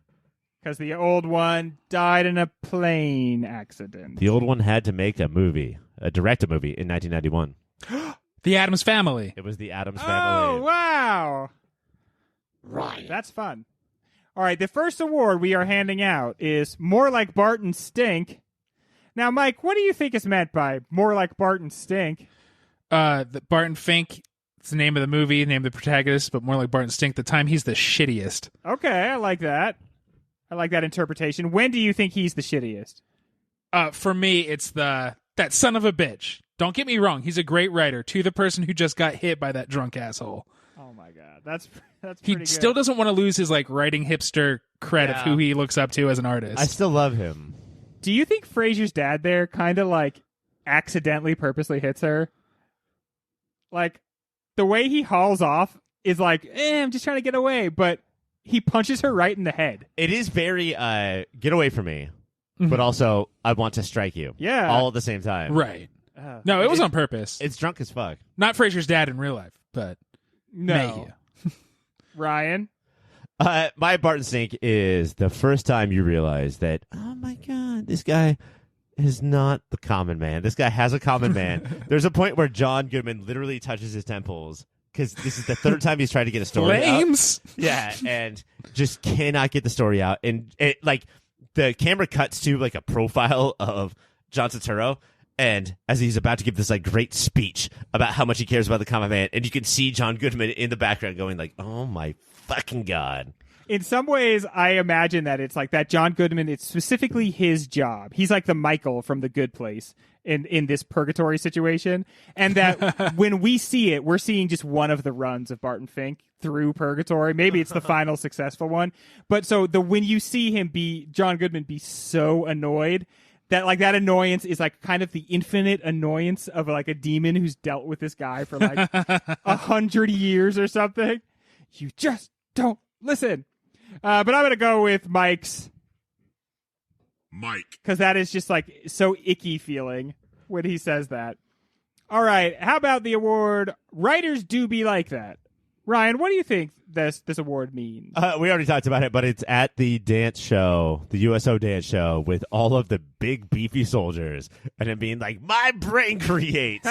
Because the old one died in a plane accident. The old one had to make a movie, direct a movie in 1991. The Addams Family. It was the Addams Oh, Family. wow. Ryan. That's fun. All right, the first award we are handing out is More Like Barton Stink. Now, Mike, what do you think is meant by More Like Barton Stink? The Barton Fink. It's the name of the movie, name of the protagonist, but more like Barton Stink. The time he's the shittiest. Okay, I like that. I like that interpretation. When do you think he's the shittiest? For me, it's that son of a bitch. Don't get me wrong. He's a great writer. To the person who just got hit by that drunk asshole. Oh my god, that's He pretty still good. doesn't want to lose his writing hipster cred of Yeah. who he looks up to as an artist. I still love him. Do you think Frasier's dad there kind of accidentally purposely hits her? Like the way he hauls off is I'm just trying to get away, but he punches her right in the head. It is very get away from me, but also I want to strike you. Yeah. All at the same time. Right. No, it was on purpose. It's drunk as fuck. Not Frasier's dad in real life, but No. Mayhew. Ryan? My Barton Stink is the first time you realize that, oh my God, this guy is not the common man. This guy has a common man. There's a point where John Goodman literally touches his temples because this is the third time he's tried to get a story out. Flames. Yeah, and just cannot get the story out. And the camera cuts to a profile of John Turturro, and as he's about to give this great speech about how much he cares about the common man, and you can see John Goodman in the background going oh my fucking God. In some ways, I imagine that it's that John Goodman, it's specifically his job. He's like the Michael from The Good Place in this purgatory situation. And that when we see it, we're seeing just one of the runs of Barton Fink through purgatory. Maybe it's the final successful one. But so when you see him John Goodman be so annoyed, that that annoyance is kind of the infinite annoyance of a demon who's dealt with this guy for 100 years or something. You just don't listen. But I'm going to go with Mike's. Mike. Because that is just so icky feeling when he says that. All right. How about the award Writers Do Be Like That? Ryan, what do you think this award means? We already talked about it, but it's at the dance show, the USO dance show, with all of the big beefy soldiers, and it being my brain creates,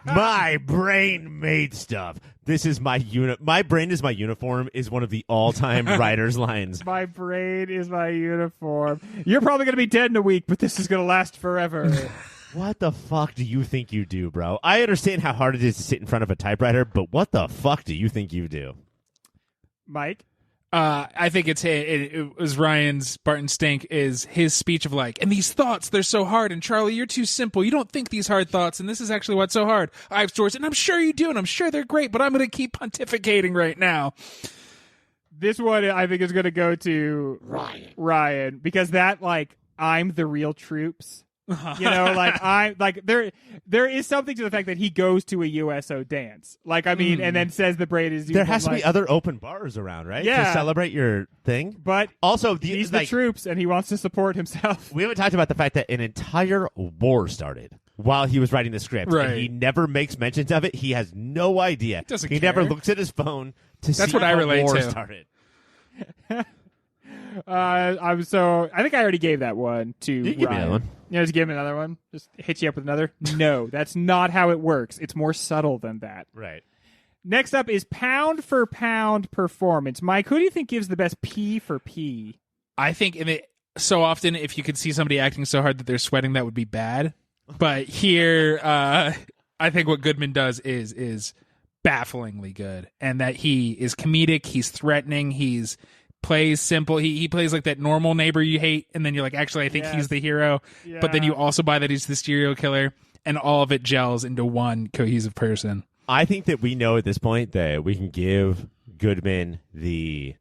my brain made stuff. This is my my brain is my uniform is one of the all-time writers' lines. My brain is my uniform. You're probably going to be dead in a week, but this is going to last forever. What the fuck do you think you do, bro? I understand how hard it is to sit in front of a typewriter, but what the fuck do you think you do? Mike? I think it was Ryan's Barton Stink is his speech of and these thoughts, they're so hard, and Charlie, you're too simple. You don't think these hard thoughts, and this is actually what's so hard. I have stories, and I'm sure you do, and I'm sure they're great, but I'm going to keep pontificating right now. This one I think is going to go to Ryan because that I'm the real troops. There is something to the fact that he goes to a USO dance. And then says the braid is There has to be other open bars around, right? Yeah. To celebrate your thing. But Also, he's the troops and he wants to support himself. we haven't talked about the fact that an entire war started while he was writing the script. Right. And he never makes mentions of it. He has no idea. Doesn't he care. never looks at his phone to see That's what I how relate war to. started. I think I already gave that one to You can give me Ryan. that one. Just give him another one. Just hit you up with another. No, that's not how it works. It's more subtle than that. Right. Next up is pound for pound performance. Mike, who do you think gives the best P for P? I think so often, if you could see somebody acting so hard that they're sweating, that would be bad. But here, I think what Goodman does is bafflingly good, and that he is comedic, he's threatening, he's plays simple. He plays like that normal neighbor you hate, and then you're like, actually, I think Yes. he's the hero. But then Yeah. you also buy that he's the serial killer, and all of it gels into one cohesive person. I think that we know at this point that we can give Goodman the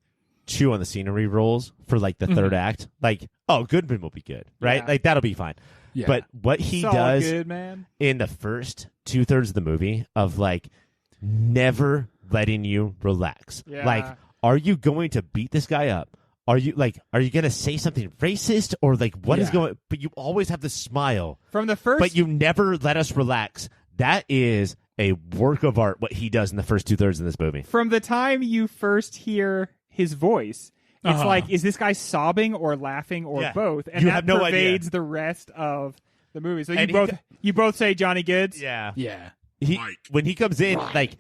chew on the scenery roles for like the third act. Like, oh, Goodman will be good, right? Yeah. Like that'll be fine. Yeah. But what he It's all does good, man. in the first 2/3 of the movie of like never letting you relax. Yeah. Like, are you going to beat this guy up? Are you going to say something racist or like what is Yeah. going? But you always have the smile. From the first, But you never let us relax. That is a work of art. What he does in the first 2/3 of this movie. from the time you first hear his voice, it's Uh-huh. like, is this guy sobbing or laughing or Yeah. both? And You that have no pervades idea. the rest of the movie. So And you both say Johnny Goods. Yeah. Yeah. When he comes in, like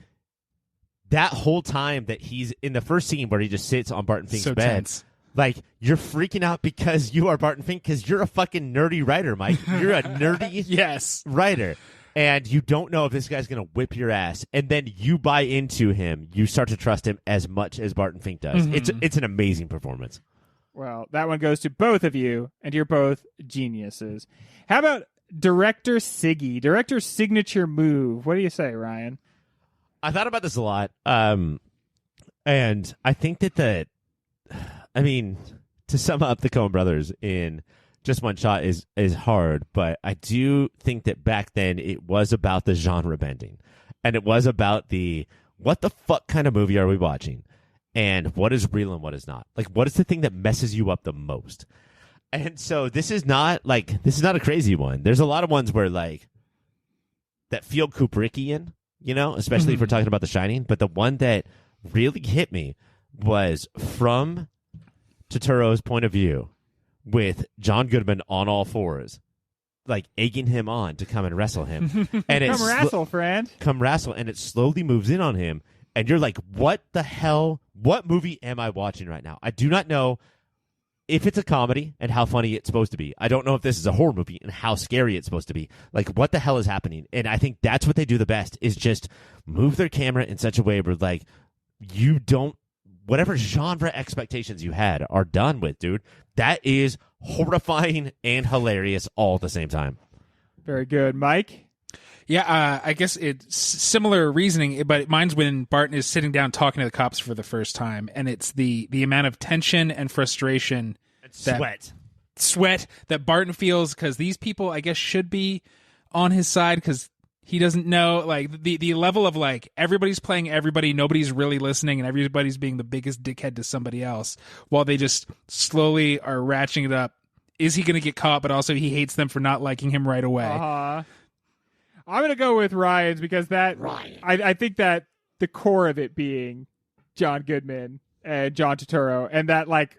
that whole time that he's in the first scene where he just sits on Barton Fink's So bed, tense. like you're freaking out because you are Barton Fink because you're a fucking nerdy writer, Mike. You're a nerdy Yes. writer. And you don't know if this guy's going to whip your ass. And then you buy into him. You start to trust him as much as Barton Fink does. It's an amazing performance. Well, that one goes to both of you, and you're both geniuses. How about Director Siggy? Director's signature move. What do you say, Ryan? I thought about this a lot. And I think that to sum up the Coen Brothers in just one shot is hard, but I do think that back then it was about the genre bending. And it was about the what the fuck kind of movie are we watching? And what is real and what is not? Like, what is the thing that messes you up the most? And so this is not a crazy one. There's a lot of ones where like that feel Kubrickian, you know, especially if we're talking about The Shining. But the one that really hit me was from Turturro's point of view with John Goodman on all fours, like egging him on to come and wrestle him. And Come wrestle, friend. come wrestle, and it slowly moves in on him. And you're like, what the hell? What movie am I watching right now? I do not know if it's a comedy and how funny it's supposed to be. I don't know if this is a horror movie and how scary it's supposed to be. Like, what the hell is happening? And I think that's what they do the best is just move their camera in such a way where, like, you don't, whatever genre expectations you had are done with, dude. That is horrifying and hilarious all at the same time. Very good. Mike? Yeah, I guess it's similar reasoning, but mine's when Barton is sitting down talking to the cops for the first time, and it's the amount of tension and frustration, sweat that Barton feels because these people, I guess, should be on his side because he doesn't know, like, the level of, like, everybody's playing everybody, nobody's really listening, and everybody's being the biggest dickhead to somebody else, while they just slowly are ratcheting it up. Is he going to get caught, but also he hates them for not liking him right away. I'm going to go with Ryan's because I think that the core of it being John Goodman and John Turturro, and that, like,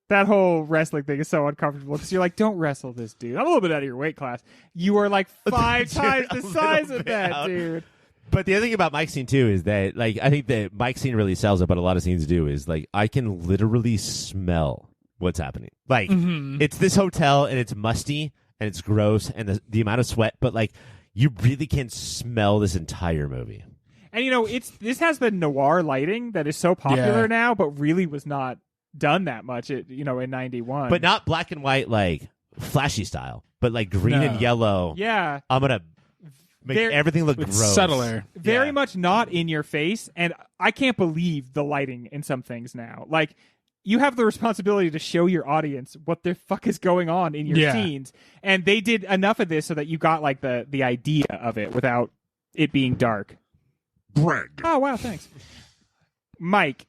that whole wrestling thing is so uncomfortable because you're like, don't wrestle this dude. I'm a little bit out of your weight class. You are like 5 times the size of that, dude. But the other thing about Mike's scene, too, is that, like, I think that Mike's scene really sells it, but a lot of scenes do, is, like, I can literally smell what's happening. Like, it's this hotel, and it's musty, and it's gross, and the amount of sweat, but, like, you really can smell this entire movie. And, you know, this has the noir lighting that is so popular now, but really was not done that much, in 91. But not black and white, like, flashy style, but, like, green and yellow. Yeah. I'm going to make everything look gross. Subtler. Very much not in your face, and I can't believe the lighting in some things now. Like, you have the responsibility to show your audience what the fuck is going on in your scenes, and they did enough of this so that you got, like, the idea of it without it being dark. Greg. Oh, wow, thanks. Mike,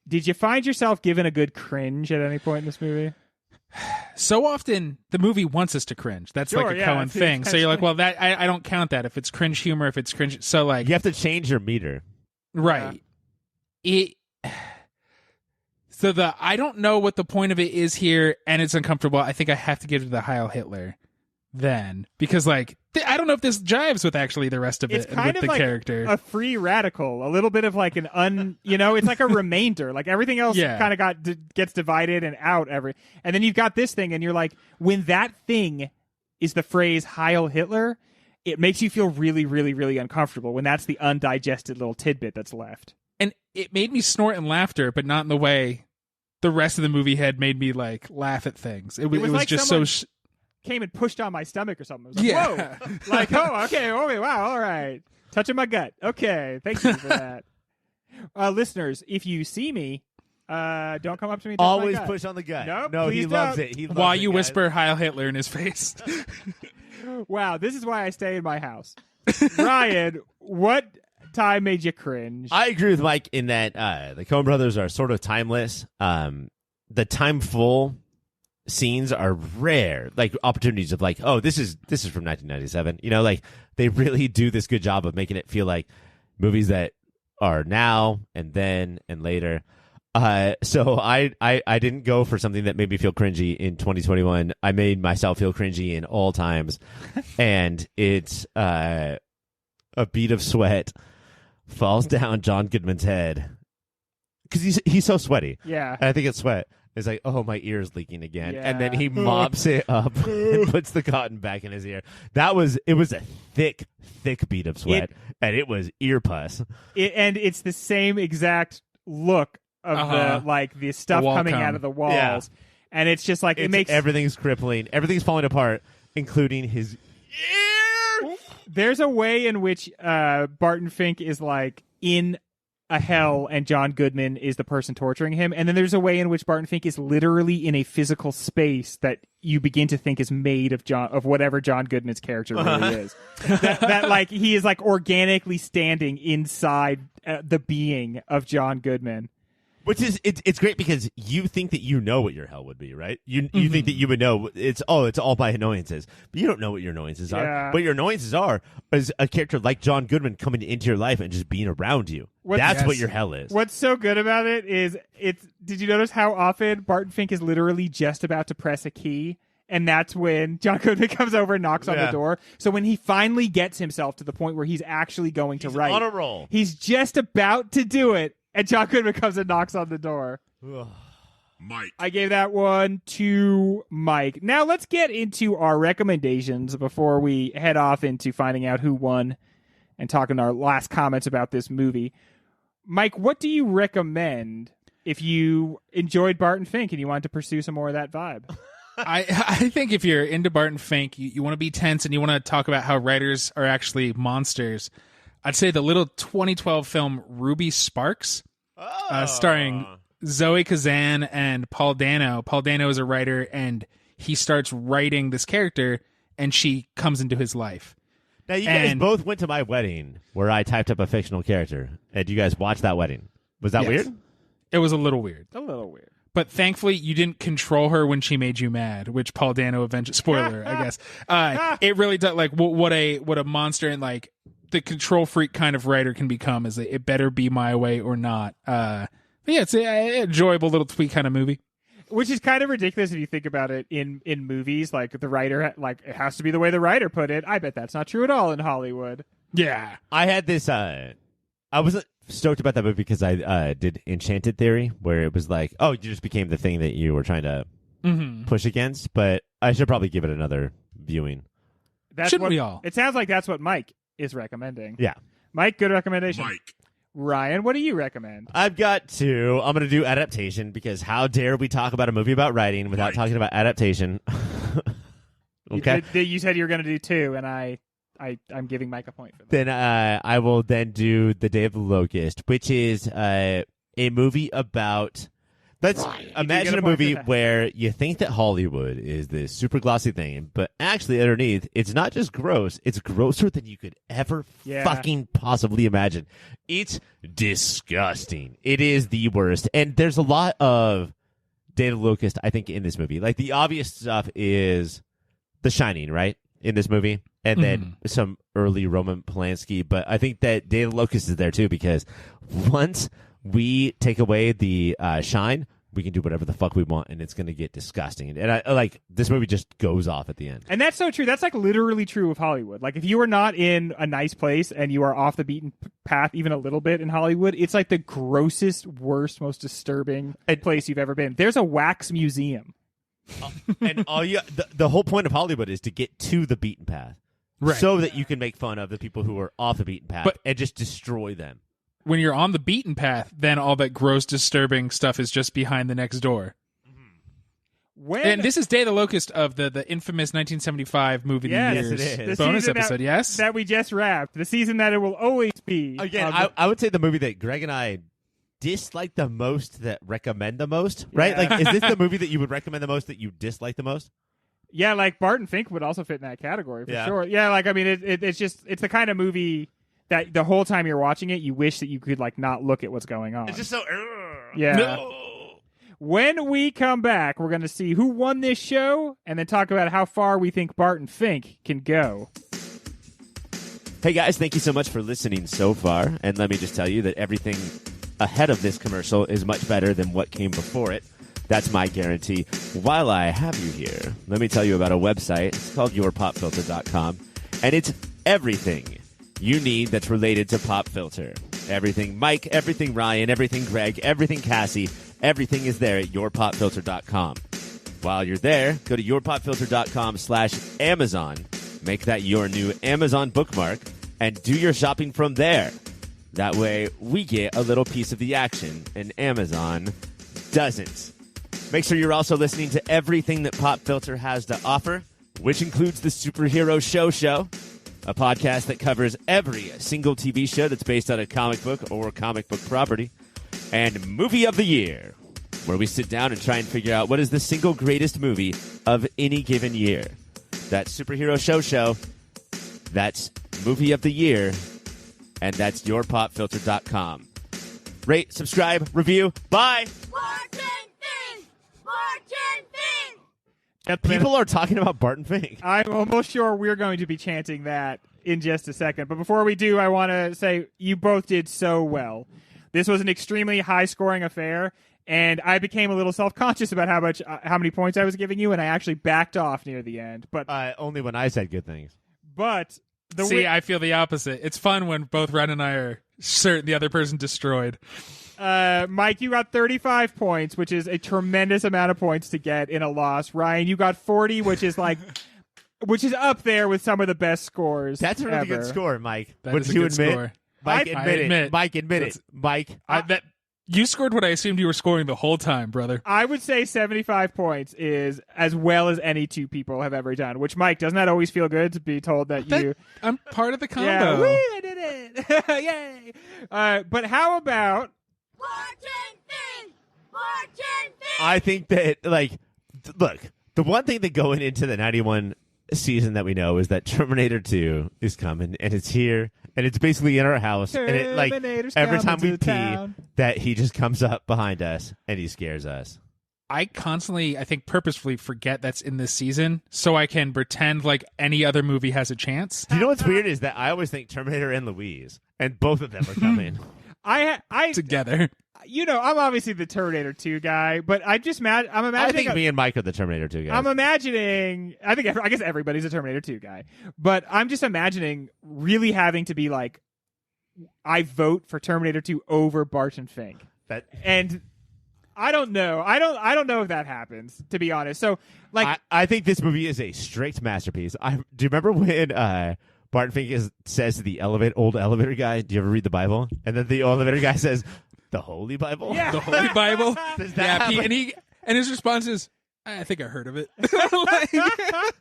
did you find yourself given a good cringe at any point in this movie? So often the movie wants us to cringe. That's like a Coen thing. So you're like, well, that I don't count that if it's cringe humor, if it's cringe. So, like, You have to change your meter. right. So I don't know what the point of it is here, and it's uncomfortable. I think I have to give it to the Heil Hitler then, because, like, I don't know if this jives with actually the rest of It's it kind with of the like character. a free radical, a little bit of like it's like a remainder. Like everything else kind of gets divided and out and then you've got this thing, and you're like, when that thing is the phrase Heil Hitler, it makes you feel really, really, really uncomfortable when that's the undigested little tidbit that's left. And it made me snort in laughter, but not in the way the rest of the movie had made me, like, laugh at things. It was like just someone so... came and pushed on my stomach or something. It was like, whoa. Like, oh, okay, wow, all right. Touching my gut. Okay, thank you for that. Listeners, if you see me, don't come up to me. And touch Always my gut. push on the gut. Nope, no, please he loves don't. it. He loves While it, you guys. whisper Heil Hitler in his face. Wow, this is why I stay in my house. Ryan, what time made you cringe? I agree with Mike in that the Coen Brothers are sort of timeless. The timeful scenes are rare, like opportunities of like, oh, this is from 1997. You know, like they really do this good job of making it feel like movies that are now and then and later. So I didn't go for something that made me feel cringy in 2021. I made myself feel cringy in all times, and it's a bead of sweat falls down John Goodman's head because he's so sweaty. Yeah. And I think it's sweat. It's like, oh, my ear's leaking again, Yeah. and then he mops it up and puts the cotton back in his ear. It was a thick bead of sweat, and it was ear pus. And it's the same exact look of the stuff The wall coming cum. out of the walls, Yeah. and it's just like it makes everything's crippling, everything's falling apart, including his ear. There's a way in which Barton Fink is like in a hell and John Goodman is the person torturing him, and then there's a way in which Barton Fink is literally in a physical space that you begin to think is made of whatever John Goodman's character really is. that like he is like organically standing inside the being of John Goodman. Which is it's great because you think that you know what your hell would be, right? You think that you would know it's all by annoyances, but you don't know what your annoyances are. Yeah. What your annoyances are is a character like John Goodman coming into your life and just being around you. That's what your hell is. What's so good about it is did you notice how often Barton Fink is literally just about to press a key? And that's when John Goodman comes over and knocks on the door. So when he finally gets himself to the point where he's actually going to write, on a roll. He's just about to do it, and John Goodman comes and knocks on the door. Mike. I gave that one to Mike. Now let's get into our recommendations before we head off into finding out who won and talking our last comments about this movie. Mike, what do you recommend if you enjoyed Barton Fink and you wanted to pursue some more of that vibe? I think if you're into Barton Fink, you want to be tense and you want to talk about how writers are actually monsters. I'd say the little 2012 film Ruby Sparks, starring Zoe Kazan and Paul Dano. Paul Dano is a writer, and he starts writing this character, and she comes into his life. Now, you guys both went to my wedding where I typed up a fictional character, and you guys watched that wedding. Was that weird? It was a little weird. A little weird. But thankfully, you didn't control her when she made you mad, which Paul Dano eventually. Spoiler, I guess. It really does. Like what a monster and like the control freak kind of writer can become is it better be my way or not. But yeah, it's an enjoyable little tweak kind of movie. Which is kind of ridiculous if you think about it in movies. Like the writer, like it has to be the way the writer put it. I bet that's not true at all in Hollywood. Yeah, I had this. I wasn't stoked about that movie because I did Enchanted Theory, where it was like, oh, you just became the thing that you were trying to push against. But I should probably give it another viewing. Shouldn't we all? It sounds like that's what Mike is recommending. Yeah, Mike, good recommendation. Mike. Ryan, what do you recommend? I've got two. I'm going to do adaptation because how dare we talk about a movie about writing without talking about adaptation? Okay. You said you were going to do two, and I'm giving Mike a point for that. Then I will then do The Day of the Locust, which is a movie about. Let's imagine a movie where you think that Hollywood is this super glossy thing, but actually underneath, it's not just gross, it's grosser than you could ever fucking possibly imagine. It's disgusting. It is the worst. And there's a lot of Day of the Locust, I think, in this movie. Like, the obvious stuff is The Shining, right? In this movie. And then some early Roman Polanski. But I think that Day of the Locust is there, too, because once we take away the shine, we can do whatever the fuck we want, and it's going to get disgusting. And I like this movie just goes off at the end. And that's so true. That's like literally true of Hollywood. Like if you are not in a nice place and you are off the beaten path even a little bit in Hollywood, it's like the grossest, worst, most disturbing place you've ever been. There's a wax museum. And the whole point of Hollywood is to get to the beaten path. Right. So that you can make fun of the people who are off the beaten path and just destroy them. When you're on the beaten path, then all that gross, disturbing stuff is just behind the next door. And this is Day of the Locust of the infamous 1975 movie Yes, of the it years is. The bonus season episode. Yes, that we just wrapped, the season that it will always be. Again, on I would say the movie that Greg and I dislike the most, that recommend the most, right? Yeah. Like, is this the movie that you would recommend the most, that you dislike the most? yeah, like Barton Fink would also fit in that category for Yeah. sure. Yeah, like I mean, it's the kind of movie that the whole time you're watching it, you wish that you could like not look at what's going on. It's just so. Yeah. No. When we come back, we're going to see who won this show and then talk about how far we think Barton Fink can go. Hey guys, thank you so much for listening so far. And let me just tell you that everything ahead of this commercial is much better than what came before it. That's my guarantee. While I have you here, let me tell you about a website. It's called yourpopfilter.com. And it's everything you need that's related to Pop Filter. Everything Mike, everything Ryan, everything Greg, everything Cassie, everything is there at yourpopfilter.com. While you're there, go to yourpopfilter.com/Amazon. Make that your new Amazon bookmark and do your shopping from there. That way, we get a little piece of the action and Amazon doesn't. Make sure you're also listening to everything that Pop Filter has to offer, which includes the Superhero Show, a podcast that covers every single TV show that's based on a comic book or comic book property, and Movie of the Year, where we sit down and try and figure out what is the single greatest movie of any given year. That's Superhero Show, that's Movie of the Year, and that's yourpopfilter.com. Rate, subscribe, review. Bye! Barton Fink! Barton Fink! People are talking about Barton Fink. I'm almost sure we're going to be chanting that in just a second. But before we do, I want to say you both did so well. This was an extremely high-scoring affair, and I became a little self-conscious about how many points I was giving you, and I actually backed off near the end. But Only when I said good things. I feel the opposite. It's fun when both Ren and I are certain the other person destroyed. Mike, you got 35 points, which is a tremendous amount of points to get in a loss. Ryan, you got 40, which is which is up there with some of the best scores. That's a really ever. good score, Mike. That Would is a you good admit? score. Mike, I admit it. admit. Mike, admit it. Mike. That you scored what I assumed you were scoring the whole time, brother. I would say 75 points is as well as any two people have ever done, which, Mike, doesn't that always feel good to be told that you... I'm part of the combo. Yeah, woo, I did it. Yay. But how about... Barton Fink! Barton Fink! I think that, look, the one thing that going into the 91 season that we know is that Terminator 2 is coming, and it's here, and it's basically in our house, and it, Terminator's every time coming we to pee, town. that he just comes up behind us, and he scares us. I constantly, I think purposefully forget that's in this season so I can pretend like any other movie has a chance. Do you know what's weird is that I always think Terminator and Louise, and both of them are coming. I Together. I'm obviously the Terminator 2 guy, but I'm imagining... I think me and Mike are the Terminator 2 guys. I'm imagining... I guess everybody's a Terminator 2 guy, but I'm just imagining really having to be like, I vote for Terminator 2 over Barton Fink. And I don't know. I don't know if that happens, to be honest. So, I think this movie is a strict masterpiece. Do you remember when Barton Fink says to the old elevator guy, do you ever read the Bible? And then the elevator guy says, the Holy Bible? Yeah. The Holy Bible. Does that happen? And his response is, I think I heard of it.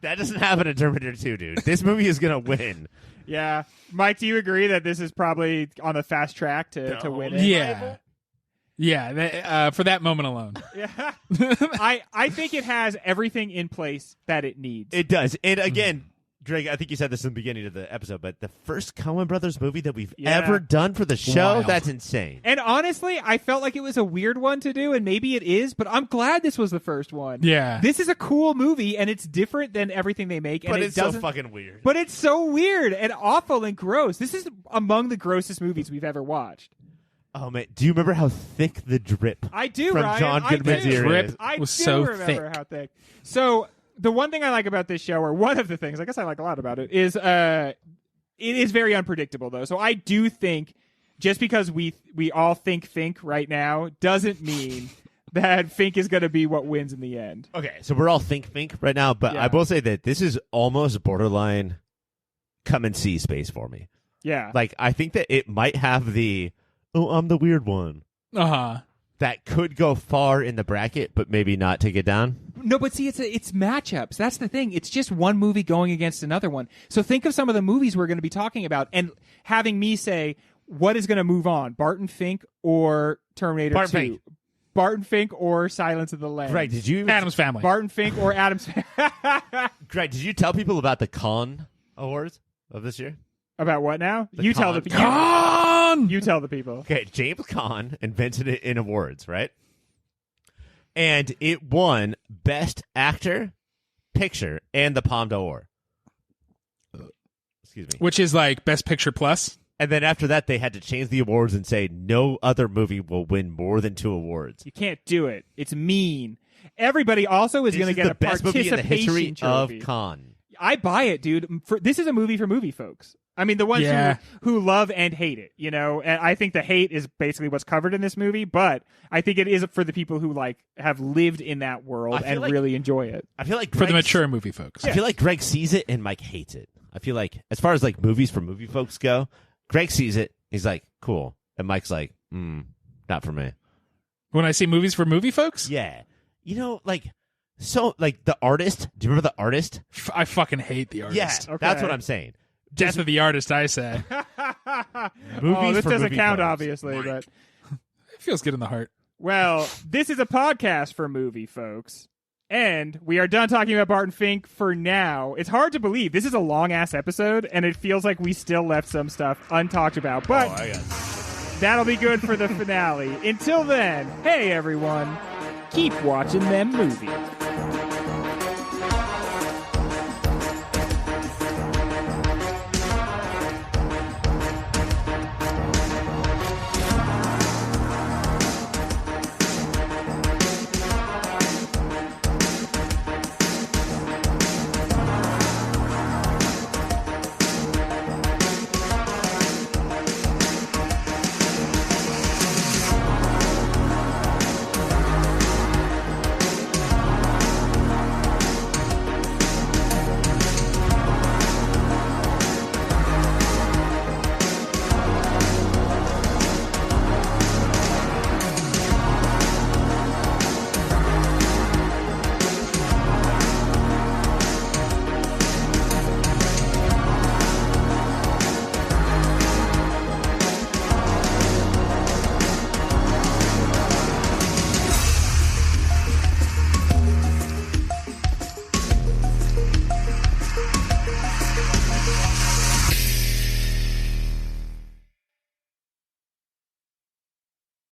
That doesn't happen in Terminator 2, dude. This movie is going to win. Yeah. Mike, do you agree that this is probably on the fast track to win it? Yeah. Yeah, for that moment alone. Yeah. I think it has everything in place that it needs. It does. And again, Greg, I think you said this in the beginning of the episode, but the first Coen Brothers movie that we've ever done for the show, Wild. that's insane. And honestly, I felt like it was a weird one to do, and maybe it is, but I'm glad this was the first one. Yeah. This is a cool movie, and it's different than everything they make. And But it it's so doesn't- fucking weird. But it's so weird and awful and gross. This is among the grossest movies we've ever watched. Oh, man. Do you remember how thick the drip I do, from Ryan. John Goodman's I do. ear Drip. is? I was do so remember thick. how thick. So the one thing I like about this show, or one of the things, I guess I like a lot about it, is it is very unpredictable, though. So I do think just because we all think Fink right now doesn't mean that Fink is going to be what wins in the end. Okay, so we're all Fink right now, but Yeah. I will say that this is almost borderline come and see space for me. Yeah. Like, I think that it might have the, I'm the weird one. Uh-huh. That could go far in the bracket, but maybe not take it down. No, but see, it's matchups. That's the thing. It's just one movie going against another one. So think of some of the movies we're going to be talking about and having me say, what is going to move on? Barton Fink or Terminator 2? Fink. Barton Fink or Silence of the Lambs? Greg, did you Adam's Family. Barton Fink or Adam's Greg, did you tell people about the Coen Awards of this year? About what now? The You tell Coen. the people. Con! You tell the people. Okay, James Caan invented it in awards, right? And it won Best Actor, Picture, and the Palme d'Or. Excuse me. Which is like Best Picture Plus. And then after that, they had to change the awards and say no other movie will win more than 2 awards. You can't do it. It's mean. Everybody also is going to get the a best movie in the history participation trophy. of Cannes. I buy it, dude. This is a movie for movie folks. I mean, the ones Yeah. who love and hate it, you know. And I think the hate is basically what's covered in this movie, but I think it is for the people who like have lived in that world I feel and like- really enjoy it. I feel like For the Greg's- mature movie folks. I feel like Greg sees it and Mike hates it. I feel like as far as like movies for movie folks go, Greg sees it. He's like, cool. And Mike's like, not for me. When I see movies for movie folks, Yeah. You know, like, so, like, The Artist. Do you remember The Artist? I fucking hate The Artist. Yeah, Okay. that's what I'm saying. Death of the Artist, I say. Oh, this for doesn't movie count, folks. obviously, Mike. but It feels good in the heart. well, this is a podcast for movie folks. And we are done talking about Barton Fink for now. It's hard to believe. This is a long-ass episode, and it feels like we still left some stuff untalked about. But that'll be good for the finale. Until then, hey, everyone. Keep watching them movies.